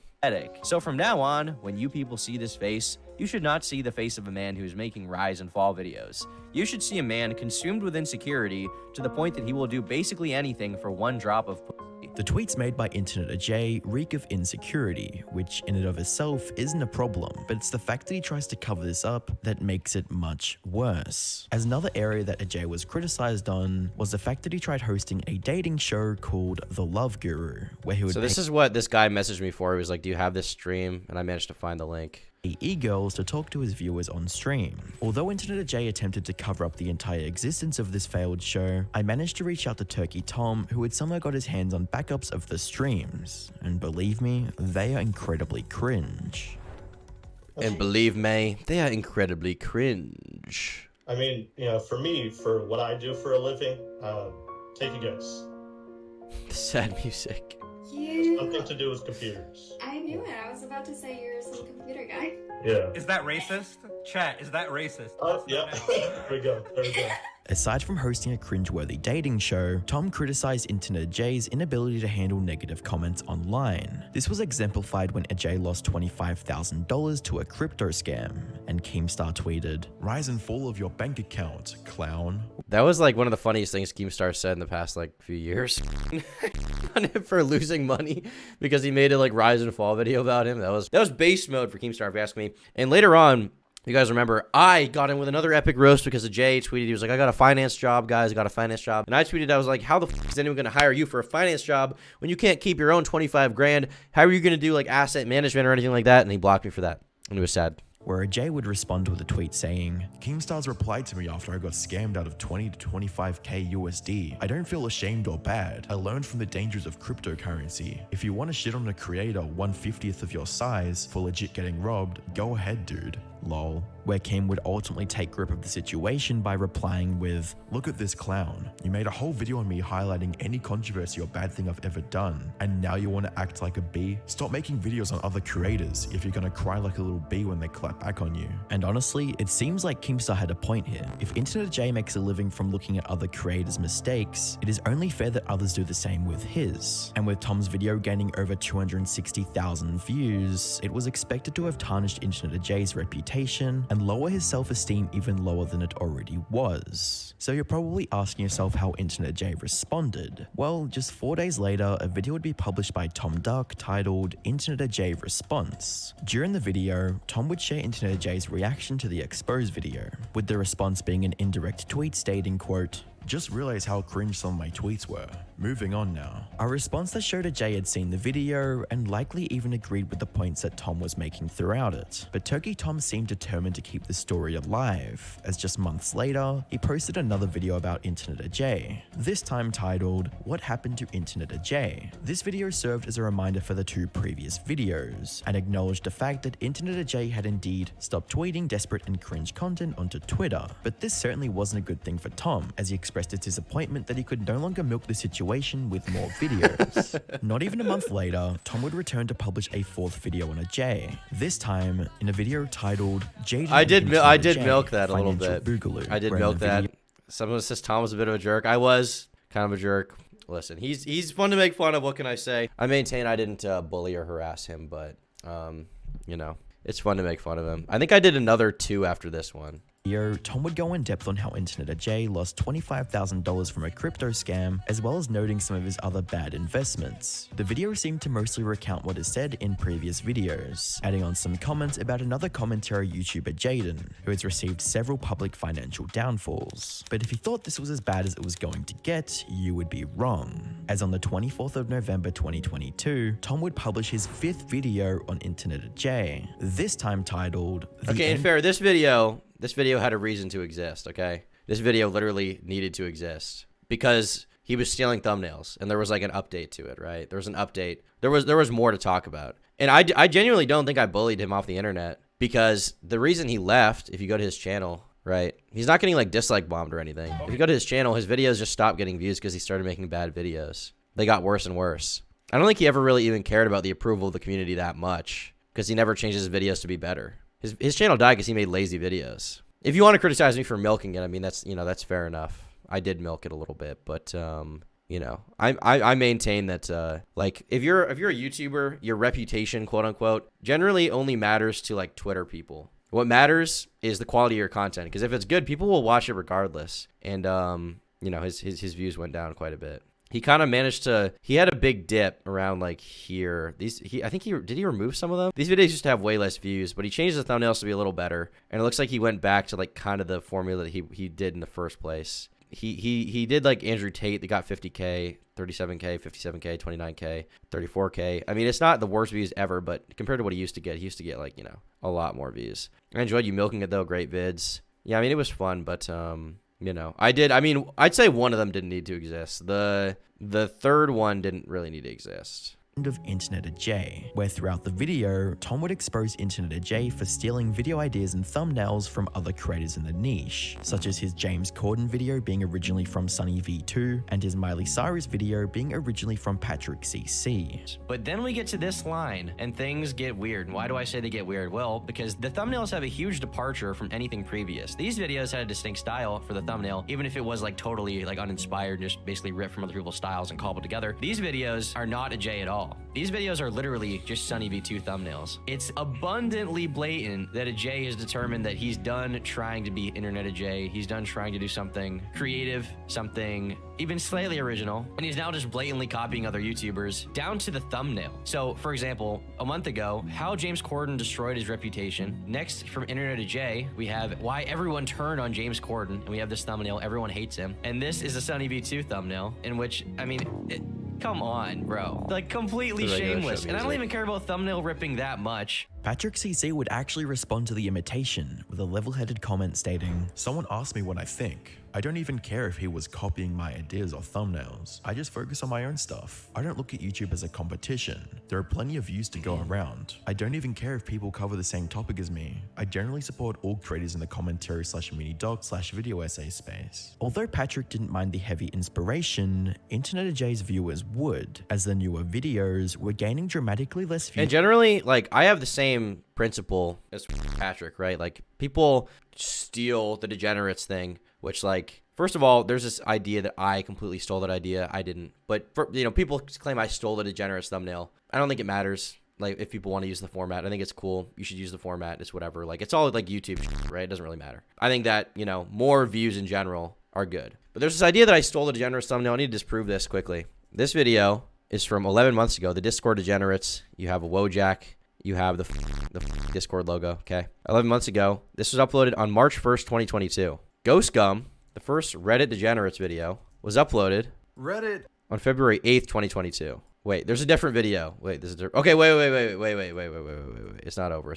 So from now on, when you people see this face, you should not see the face of a man who is making rise and fall videos. You should see a man consumed with insecurity to the point that he will do basically anything for one drop of pussy. The tweets made by Internet J reek of insecurity, which in and of itself isn't a problem, but it's the fact that he tries to cover this up that makes it much worse. As another area that Ajay was criticized on was the fact that he tried hosting a dating show called The Love Guru, where he would So this is what this guy messaged me for. He was like, "Do you have this stream?" And I managed to find the link. e-girls to talk to his viewers on stream. Although Internet J attempted to cover up the entire existence of this failed show, I managed to reach out to Turkey Tom, who had somehow got his hands on backups of the streams. And believe me, they are incredibly cringe. And believe me, they are incredibly cringe. I mean, you know, for me, for what I do for a living, take a guess. Sad music. Something to do with computers. I knew it. I was about to say you're some computer guy. Yeah. Is that racist? Chat, is that racist? Oh, yeah. There we go. There we go. Aside from hosting a cringeworthy dating show, Tom criticized Internet J's inability to handle negative comments online. This was exemplified when Ajay lost $25,000 to a crypto scam, and Keemstar tweeted, "Rise and fall of your bank account, clown." That was like one of the funniest things Keemstar said in the past like few years on him for losing money because he made a like rise and fall video about him. That was base mode for Keemstar if you ask me. And later on, you guys remember, I got in with another epic roast because of Jay tweeted, he was like, "I got a finance job, guys, I got a finance job." And I tweeted, I was like, "How the f is anyone going to hire you for a finance job when you can't keep your own 25 grand? How are you going to do like asset management or anything like that?" And he blocked me for that. And it was sad. Where Ajay would respond with a tweet saying, "Keemstars replied to me after I got scammed out of 20 to 25k USD. I don't feel ashamed or bad. I learned from the dangers of cryptocurrency. If you want to shit on a creator 1/50th of your size for legit getting robbed, go ahead, dude. Lol." Where Keem would ultimately take grip of the situation by replying with, "Look at this clown. You made a whole video on me highlighting any controversy or bad thing I've ever done, and now you want to act like a bee? Stop making videos on other creators if you're gonna cry like a little bee when they clap back on you." And honestly, it seems like Keemstar had a point here. If Internet J makes a living from looking at other creators' mistakes, it is only fair that others do the same with his. And with Tom's video gaining over 260,000 views, it was expected to have tarnished Internet J's reputation and lower his self-esteem even lower than it already was. So you're probably asking yourself how Internet J responded. Well, just 4 days later, a video would be published by Tom Duck titled Internet J Response. During the video, Tom would share Internet J's reaction to the exposed video, with the response being an indirect tweet stating, quote, "Just realized how cringe some of my tweets were. Moving on now." A response that showed Ajay had seen the video and likely even agreed with the points that Tom was making throughout it. But Turkey Tom seemed determined to keep the story alive, as just months later, he posted another video about Internet Ajay, this time titled, "What Happened to Internet Ajay?" This video served as a reminder for the two previous videos, and acknowledged the fact that Internet Ajay had indeed stopped tweeting desperate and cringe content onto Twitter. But this certainly wasn't a good thing for Tom, as he expressed his disappointment that he could no longer milk the situation with more videos. Not even a month later, Tom would return to publish a fourth video on Ajay, this time in a video titled Jade. I did milk that a little bit. I did milk that. Someone says Tom was a bit of a jerk. I was kind of a jerk. Listen, he's fun to make fun of. What can I say? I maintain I didn't bully or harass him, but you know, it's fun to make fun of him. I think I did another 2 after this one. video, Tom would go in depth on how Internet J lost $25,000 from a crypto scam, as well as noting some of his other bad investments. The video seemed to mostly recount what is said in previous videos, adding on some comments about another commentary YouTuber Jaden, who has received several public financial downfalls. But if you thought this was as bad as it was going to get, you would be wrong. As on the 24th of November 2022, Tom would publish his 5th video on Internet J, this time titled... Okay, and fair, this video had a reason to exist, okay? This video literally needed to exist because he was stealing thumbnails and there was like an update to it, right? There was an update. There was more to talk about. And I genuinely don't think I bullied him off the internet because the reason he left, if you go to his channel, right? He's not getting like dislike bombed or anything. If you go to his channel, his videos just stopped getting views because he started making bad videos. They got worse and worse. I don't think he ever really even cared about the approval of the community that much because he never changed his videos to be better. His channel died because he made lazy videos. If you want to criticize me for milking it, I mean, that's fair enough. I did milk it a little bit, but I maintain that like if you're a YouTuber, your reputation, quote unquote, generally only matters to like Twitter people. What matters is the quality of your content, because if it's good, people will watch it regardless. And his views went down quite a bit. He kind of managed to, he had a big dip around like here. Did he remove some of them? These videos used to have way less views, but he changed the thumbnails to be a little better. And it looks like he went back to like kind of the formula that he did in the first place. He did like Andrew Tate that got 50K, 37K, 57K, 29K, 34K. I mean, it's not the worst views ever, but compared to what he used to get like, a lot more views. I enjoyed you milking it though. Great vids. Yeah, I mean, it was fun, but I'd say one of them didn't need to exist. The third one didn't really need to exist. Of Internet J, where throughout the video, Tom would expose Internet J for stealing video ideas and thumbnails from other creators in the niche, such as his James Corden video being originally from Sunny V2, and his Miley Cyrus video being originally from Patrick CC. But then we get to this line, and things get weird. And why do I say they get weird? Well, because the thumbnails have a huge departure from anything previous. These videos had a distinct style for the thumbnail, even if it was like totally like uninspired, just basically ripped from other people's styles and cobbled together. These videos are not a J at all. These videos are literally just Sunny V2 thumbnails. It's abundantly blatant that a J has determined that he's done trying to be Internet a J. He's done trying to do something creative, something even slightly original, and he's now just blatantly copying other YouTubers down to the thumbnail. So, for example, a month ago, how James Corden destroyed his reputation. Next, from Internet a J, we have why everyone turned on James Corden, and we have this thumbnail, everyone hates him. And this is a Sunny V2 thumbnail, in which, I mean, come on, bro. Like, completely shameless. And I don't even care about thumbnail ripping that much. Patrick CC would actually respond to the imitation with a level-headed comment stating, "Someone asked me what I think. I don't even care if he was copying my ideas or thumbnails. I just focus on my own stuff. I don't look at YouTube as a competition. There are plenty of views to go around. I don't even care if people cover the same topic as me. I generally support all creators in the commentary / mini doc / video essay space." Although Patrick didn't mind the heavy inspiration, Internet J's viewers would, as the newer videos were gaining dramatically less views. And generally, like, I have the same principle as Patrick, right? Like, people steal the degenerates thing, which, like, first of all, there's this idea that I completely stole that idea. I didn't. But, people claim I stole the degenerates thumbnail. I don't think it matters. Like, if people want to use the format, I think it's cool. You should use the format. It's whatever. Like, it's all like YouTube shit, right? It doesn't really matter. I think that, more views in general are good. But there's this idea that I stole the degenerates thumbnail. I need to disprove this quickly. This video is from 11 months ago. The Discord degenerates. You have a Wojak. You have the Discord logo, okay? 11 months ago. This was uploaded on March 1st, 2022. Ghost Gum, the first Reddit Degenerates video, was uploaded on February 8th, 2022. Wait, there's a different video. Wait, this is okay. Wait. It's not over.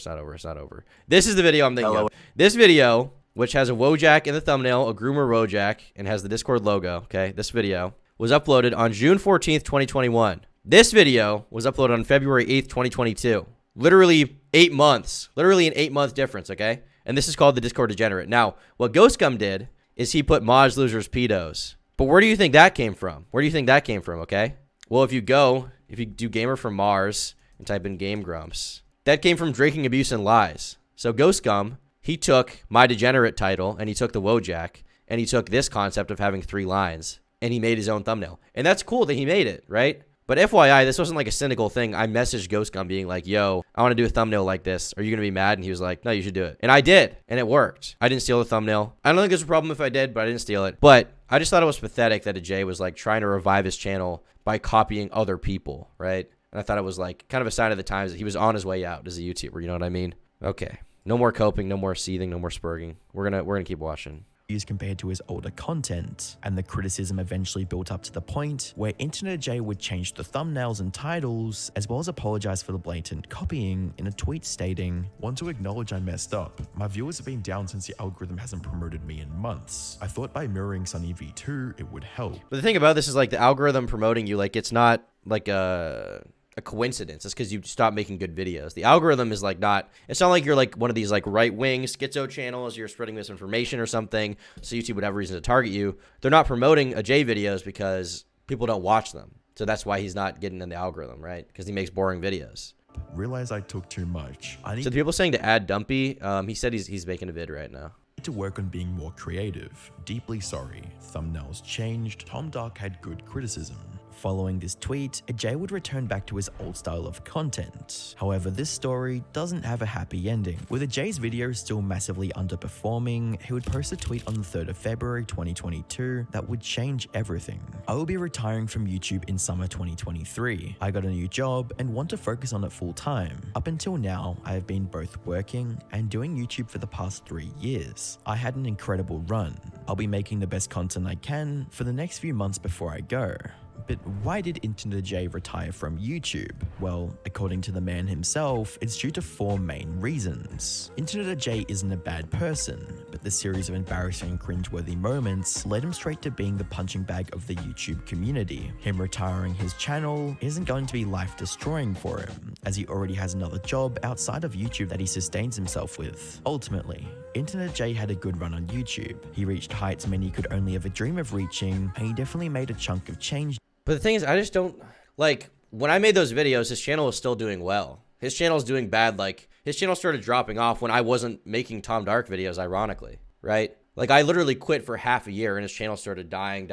This is the video I'm thinking of. This video, which has a Wojak in the thumbnail, a groomer Wojak, and has the Discord logo, okay? This video was uploaded on June 14th, 2021. This video was uploaded on February 8th, 2022. Literally 8 months. Literally an 8-month difference, okay? And this is called the Discord Degenerate. Now, what Ghost Gum did is he put mods, losers, pedos. But where do you think that came from? Okay? Well, if you do Gamer from Mars and type in Game Grumps, that came from Drinking Abuse and Lies. So Ghost Gum, he took my Degenerate title, and he took the Wojak, and he took this concept of having 3 lines, and he made his own thumbnail. And that's cool that he made it, right? But FYI, this wasn't like a cynical thing. I messaged GhostGum being like, yo, I want to do a thumbnail like this. Are you going to be mad? And he was like, no, you should do it. And I did. And it worked. I didn't steal the thumbnail. I don't think there's a problem if I did, but I didn't steal it. But I just thought it was pathetic that a Jay was like trying to revive his channel by copying other people, right? And I thought it was like kind of a sign of the times that he was on his way out as a YouTuber. You know what I mean? Okay. No more coping, no more seething, no more spurging. We're gonna keep watching. Compared to his older content, and the criticism eventually built up to the point where Internet J would change the thumbnails and titles, as well as apologize for the blatant copying in a tweet stating, "Want to acknowledge I messed up. My viewers have been down since the algorithm hasn't promoted me in months. I thought by mirroring Sunny V2 it would help." But the thing about this is like the algorithm promoting you, like it's not like a coincidence. It's because you stop making good videos. The algorithm is like not, it's not like you're like one of these like right-wing schizo channels, you're spreading misinformation or something, so YouTube would have reason to target you. They're not promoting Jay videos because people don't watch them. So that's why he's not getting in the algorithm, right? Because he makes boring videos. Realize I took too much. So the people saying to add Dumpy, he said he's making a vid right now. To work on being more creative. Deeply sorry. Thumbnails changed. Tom Dark had good criticism. Following this tweet, Jay would return back to his old style of content. However, this story doesn't have a happy ending. With Jay's video still massively underperforming, he would post a tweet on the 3rd of February 2022 that would change everything. "I will be retiring from YouTube in summer 2023. I got a new job and want to focus on it full time. Up until now, I have been both working and doing YouTube for the past 3 years. I had an incredible run. I'll be making the best content I can for the next few months before I go." But why did Internet J retire from YouTube? Well, according to the man himself, it's due to 4 main reasons. Internet J isn't a bad person, but the series of embarrassing and cringeworthy moments led him straight to being the punching bag of the YouTube community. Him retiring his channel isn't going to be life-destroying for him, as he already has another job outside of YouTube that he sustains himself with. Ultimately, Internet J had a good run on YouTube. He reached heights many could only ever dream of reaching, and he definitely made a chunk of change. But the thing is, I just don't, like, when I made those videos, his channel was still doing well. His channel's doing bad, like, his channel started dropping off when I wasn't making Tom Dark videos, ironically, right? Like, I literally quit for half a year, and his channel started dying.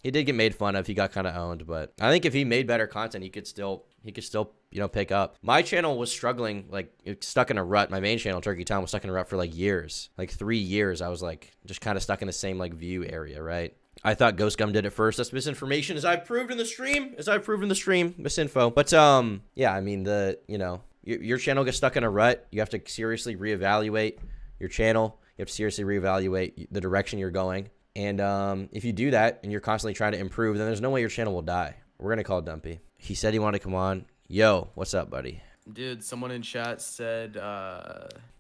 He did get made fun of, he got kind of owned, but I think if he made better content, he could still, you know, pick up. My channel was struggling, like, stuck in a rut. My main channel, Turkey Town, was stuck in a rut for, like, years. Like, 3 years, I was, like, just kind of stuck in the same, like, view area, right? I thought GhostGum did it first. That's misinformation, as I've proved in the stream. Misinfo. But, yeah, I mean, you know, your channel gets stuck in a rut. You have to seriously reevaluate your channel. You have to seriously reevaluate the direction you're going. And if you do that and you're constantly trying to improve, then there's no way your channel will die. We're going to call it Dumpy. He said he wanted to come on. Yo, what's up, buddy? Dude, someone in chat said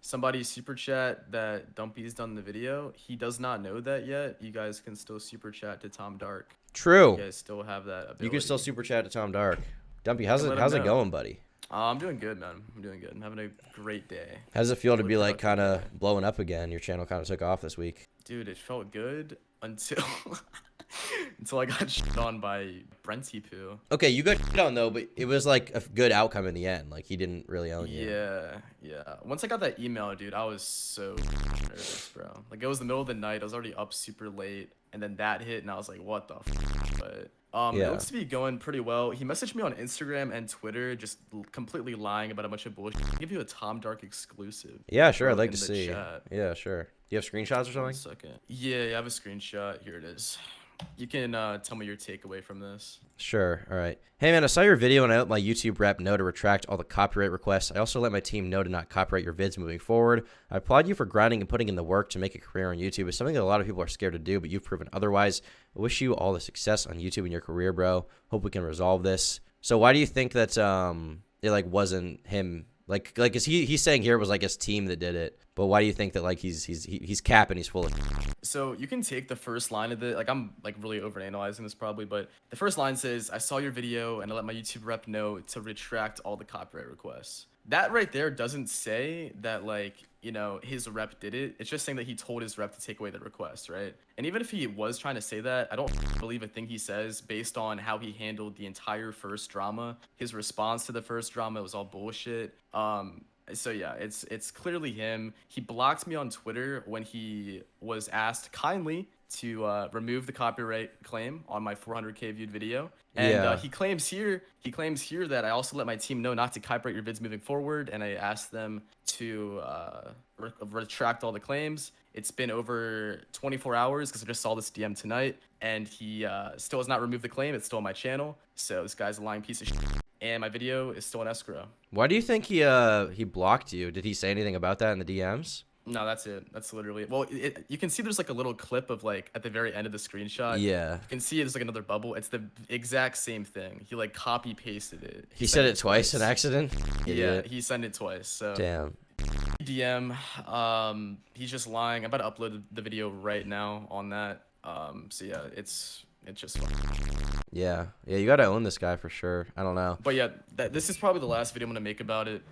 somebody super chat that Dumpy's done the video. He does not know that yet. You guys can still super chat to Tom Dark. True. You guys still have that ability. You can still super chat to Tom Dark. Dumpy, how's it going, buddy? I'm doing good, man. I'm doing good. I'm having a great day. How does it feel to be like kind of blowing up again? Your channel kind of took off this week. Dude, it felt good until until I got shit on by Brent. Okay, you got shit on though, but it was like a good outcome in the end. Like he didn't really own you. Yeah. Once I got that email, dude, I was so nervous, bro. Like it was the middle of the night. I was already up super late, and then that hit, and I was like, what the f? But it looks to be going pretty well. He messaged me on Instagram and Twitter, just completely lying about a bunch of bullshit. I'll give you a Tom Dark exclusive. Yeah, sure. I'd like to see. Chat. Yeah, sure. Do you have screenshots or something? 1 second. Yeah, I have a screenshot. Here it is. You can tell me your takeaway from this. Sure. All right. Hey, man, I saw your video and I let my YouTube rep know to retract all the copyright requests. I also let my team know to not copyright your vids moving forward. I applaud you for grinding and putting in the work to make a career on YouTube. It's something that a lot of people are scared to do, but you've proven otherwise. I wish you all the success on YouTube in your career, bro. Hope we can resolve this. So why do you think that it like wasn't him? Like is he's saying here it was like his team that did it, but why do you think that like he's capping, he's full of? So you can take the first line of it. Like I'm like really overanalyzing this probably, but the first line says, "I saw your video and I let my YouTube rep know to retract all the copyright requests." That right there doesn't say that like, you know, his rep did it. It's just saying that he told his rep to take away the request, right? And even if he was trying to say that, I don't believe a thing he says based on how he handled the entire first drama. His response to the first drama was all bullshit. So yeah, it's clearly him. He blocked me on Twitter when he was asked kindly to remove the copyright claim on my 400K viewed video. And Yeah. he claims here that I also let my team know not to copyright your vids moving forward, and I asked them to retract all the claims. It's been over 24 hours because I just saw this DM tonight, and he still has not removed the claim. It's still on my channel. So this guy's a lying piece of shit. And my video is still in escrow. Why do you think he blocked you? Did he say anything about that in the DMs? No, that's it. That's literally it. Well, you can see there's like a little clip of like at the very end of the screenshot. Yeah. You can see there's like another bubble. It's the exact same thing. He like copy pasted it. He said it twice in accident? Yeah, Idiot. he sent it twice. So Damn. DM, he's just lying. I'm about to upload the video right now on that. So yeah, it's just fun. Yeah, you gotta own this guy for sure. I don't know. But yeah, this is probably the last video I'm gonna make about it,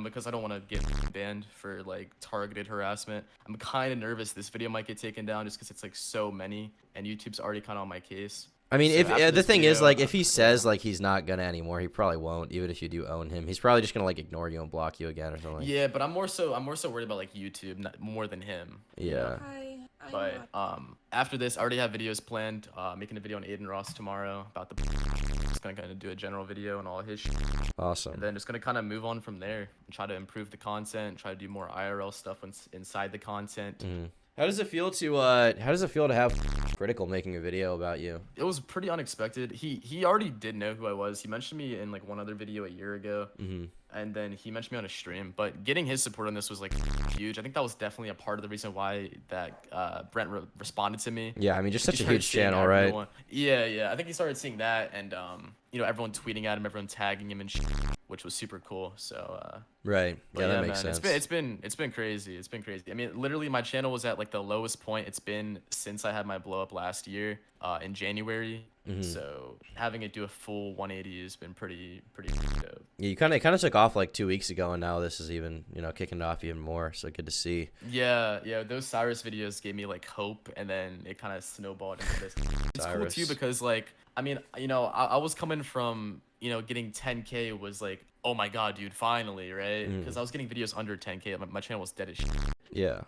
because I don't want to get banned for like targeted harassment. I'm kind of nervous this video might get taken down just because it's like so many, and YouTube's already kind of on my case. I mean, So if after the this thing is, video, like, if he says like he's not gonna anymore, he probably won't. Even if you do own him, he's probably just gonna like ignore you and block you again or something. yeah, but I'm more so worried about like YouTube more than him. Yeah. But after this, I already have videos planned. Making a video on Aiden Ross tomorrow about the. Just gonna kind of do a general video on all his. Awesome. And then just gonna kind of move on from there and try to improve the content, try to do more IRL stuff inside the content. How does it feel to have Critical making a video about you? It was pretty unexpected. He already did know who I was. He mentioned me in like one other video a year ago. And then he mentioned me on a stream, but getting his support on this was like huge. I think that was definitely a part of the reason why that Brent responded to me. Yeah, I mean, just He such a started huge seeing channel, right? everyone. Yeah. I think he started seeing that, and everyone tweeting at him, everyone tagging him and shit, which was super cool. So Right. Yeah, that man, makes sense. It's been crazy. It's been crazy. I mean, literally, my channel was at like the lowest point it's been since I had my blow up last year, in January. So having it do a full 180 has been pretty dope. Yeah, you kind of took off like 2 weeks ago, and now this is even kicking it off even more. So good to see. Yeah. Those Cyrus videos gave me like hope, and then it kind of snowballed into this. It's cool too because like I mean I was coming from getting 10K was like, oh my god, dude, finally, right? Because I was getting videos under 10K. My channel was dead as shit. Yeah.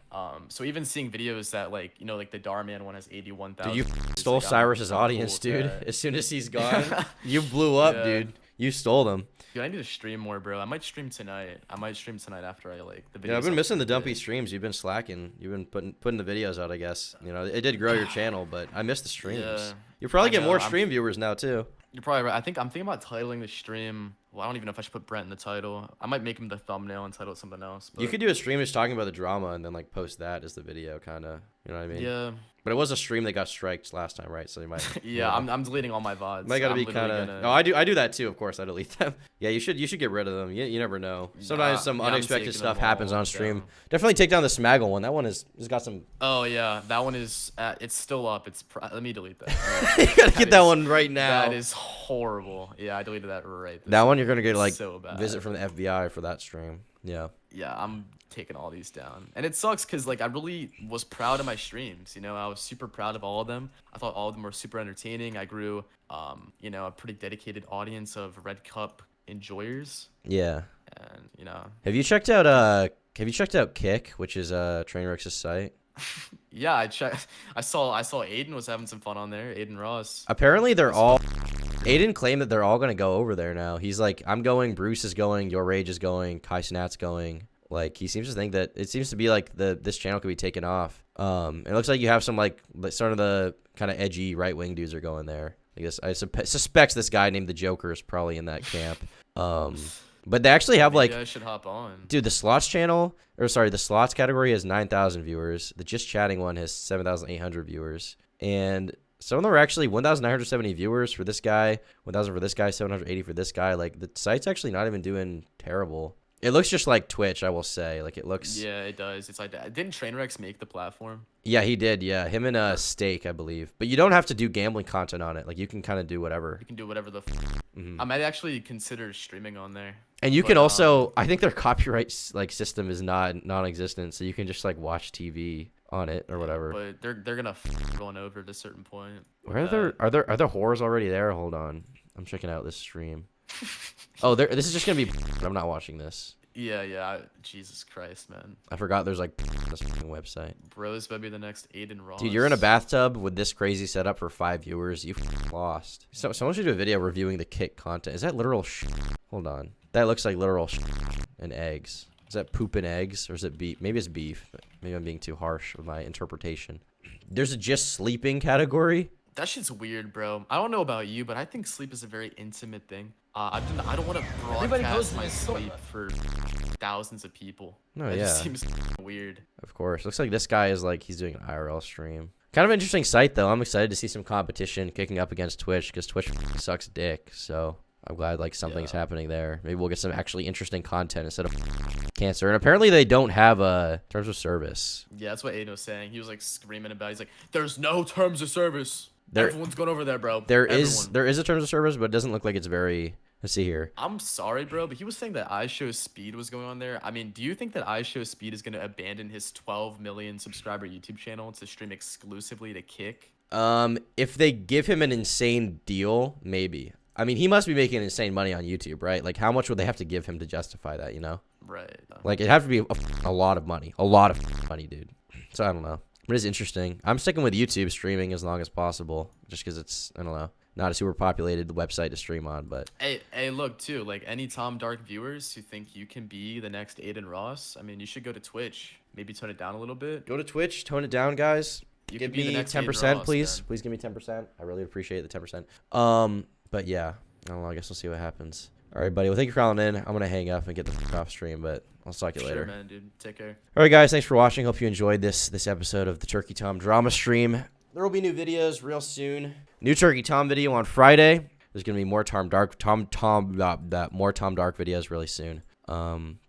So even seeing videos that like like the Darman one has 81,000. Dude, you stole Cyrus's audience, dude. As soon as he's gone, you blew up, dude. You stole them. Dude, I need to stream more, bro. I might stream tonight. After I like the videos. Yeah, I've been missing the dumpy streams. You've been slacking. You've been putting the videos out, I guess. It did grow your channel, but I missed the streams. Yeah. You probably get more stream viewers now too. You're probably right. I'm thinking about titling the stream. Well, I don't even know if I should put Brent in the title. I might make him the thumbnail and title it something else. But... You could do a stream just talking about the drama and then like post that as the video, kind of. You know what I mean? Yeah. But it was a stream that got striked last time, right? So you might. Yeah, I'm deleting all my VODs. Might gotta be kind of. No, I do that too. Of course, I delete them. Yeah, you should get rid of them. You never know. Sometimes some unexpected stuff happens on stream. Down. Definitely take down the Smaggle one. That one has got some. Oh yeah, that one is. It's still up. Let me delete that. You gotta get that one right now. That is horrible. Yeah, I deleted that right. That one you're gonna get like so bad. Visit from the FBI for that stream. Yeah. Yeah, I'm taking all these down, and it sucks because like I really was proud of my streams. I was super proud of all of them. I thought all of them were super entertaining. I grew a pretty dedicated audience of Red Cup enjoyers. Yeah. And have you checked out Kick, which is Trainwreck's site? Yeah, I checked. I saw Aiden was having some fun on there. Aiden Ross. Apparently Aiden claimed that they're all gonna go over there now. He's like, I'm going, Bruce is going, Your Rage is going, Kai Snat's going. Like, he seems to think that it seems to be like this channel could be taken off. It looks like you have some like sort of the kind of edgy right wing dudes are going there. I guess I suspect this guy named the Joker is probably in that camp. But they actually have like, I should hop on. Dude, the slots the slots category has 9,000 viewers. The just chatting one has 7,800 viewers, and some of them are actually 1,970 viewers for this guy, 1,000 for this guy, 780 for this guy. Like, the site's actually not even doing terrible. It looks just like Twitch, I will say. Like, it looks. Yeah, it does. It's like that. Didn't Trainwrecks make the platform? Yeah, he did. Yeah, him and Steak, I believe. But you don't have to do gambling content on it. Like, you can kind of do whatever. You can do whatever I might actually consider streaming on there. And you can also, I think their copyright system is non-existent, so you can just like watch TV on it or whatever. But they're gonna going over at a certain point. Are there whores already there? Hold on, I'm checking out this stream. Oh, this is just gonna be. I'm not watching this. Yeah. Jesus Christ, man. I forgot there's like this fucking website. Bro's better be the next Aiden Ross. Dude, you're in a bathtub with this crazy setup for 5 viewers. You lost. So someone should do a video reviewing the kick content. Is that literal Hold on. That looks like literal and eggs. Is that poop and eggs? Or is it beef? Maybe it's beef. Maybe I'm being too harsh with my interpretation. There's a just sleeping category. That shit's weird, bro. I don't know about you, but I think sleep is a very intimate thing. I don't want to broadcast my sleep for thousands of people. No, That yeah. just seems weird. Of course. Looks like this guy is like, he's doing an IRL stream. Kind of an interesting site, though. I'm excited to see some competition kicking up against Twitch because Twitch sucks dick. So I'm glad like something's happening there. Maybe we'll get some actually interesting content instead of cancer. And apparently they don't have terms of service. Yeah, that's what Aiden was saying. He was like screaming about it. He's like, there's no terms of service. Everyone's going over there, bro. There is a terms of service, but it doesn't look like it's very... Let's see here. I'm sorry, bro, but he was saying that iShowSpeed was going on there. I mean, do you think that iShowSpeed is going to abandon his 12 million subscriber YouTube channel to stream exclusively to Kick? If they give him an insane deal, maybe. I mean, he must be making insane money on YouTube, right? Like, how much would they have to give him to justify that, you know? Right. Like, it'd have to be a lot of money. A lot of money, dude. So, I don't know. But it's interesting. I'm sticking with YouTube streaming as long as possible, just because it's, I don't know, not a super populated website to stream on, but... Hey, look, too, like, any Tom Dark viewers who think you can be the next Aiden Ross, I mean, you should go to Twitch. Maybe tone it down a little bit. Go to Twitch, tone it down, guys. You Give could be the me next 10%, Aiden Ross, please. man. Please give me 10%. I really appreciate the 10%. But yeah, I don't know. I guess we'll see what happens. All right, buddy. Well, thank you for calling in. I'm going to hang up and get the f off stream, but I'll talk to you later. Sure, man, dude. Take care. All right, guys. Thanks for watching. Hope you enjoyed this episode of the Turkey Tom drama stream. There will be new videos real soon. New Turkey Tom video on Friday. There's going to be more more Tom Dark videos really soon.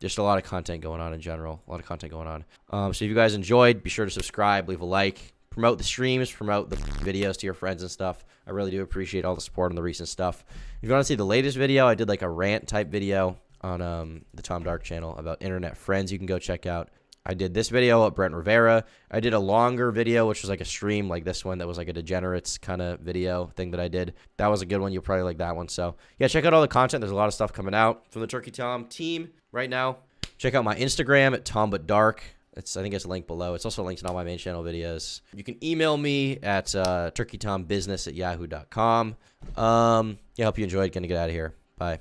Just a lot of content going on in general. A lot of content going on. So if you guys enjoyed, be sure to subscribe, leave a like, promote the streams, promote the videos to your friends and stuff. I really do appreciate all the support on the recent stuff. If you want to see the latest video, I did like a rant type video on the Tom Dark channel about internet friends you can go check out. I did this video about Brent Rivera. I did a longer video, which was like a stream like this one that was like a degenerates kind of video thing that I did. That was a good one. You'll probably like that one. So yeah, check out all the content. There's a lot of stuff coming out from the Turkey Tom team right now. Check out my Instagram at TomButDark. I think it's linked below. It's also linked in all my main channel videos. You can email me at turkeytombusiness@yahoo.com. Yeah, hope you enjoyed. Gonna get out of here. Bye.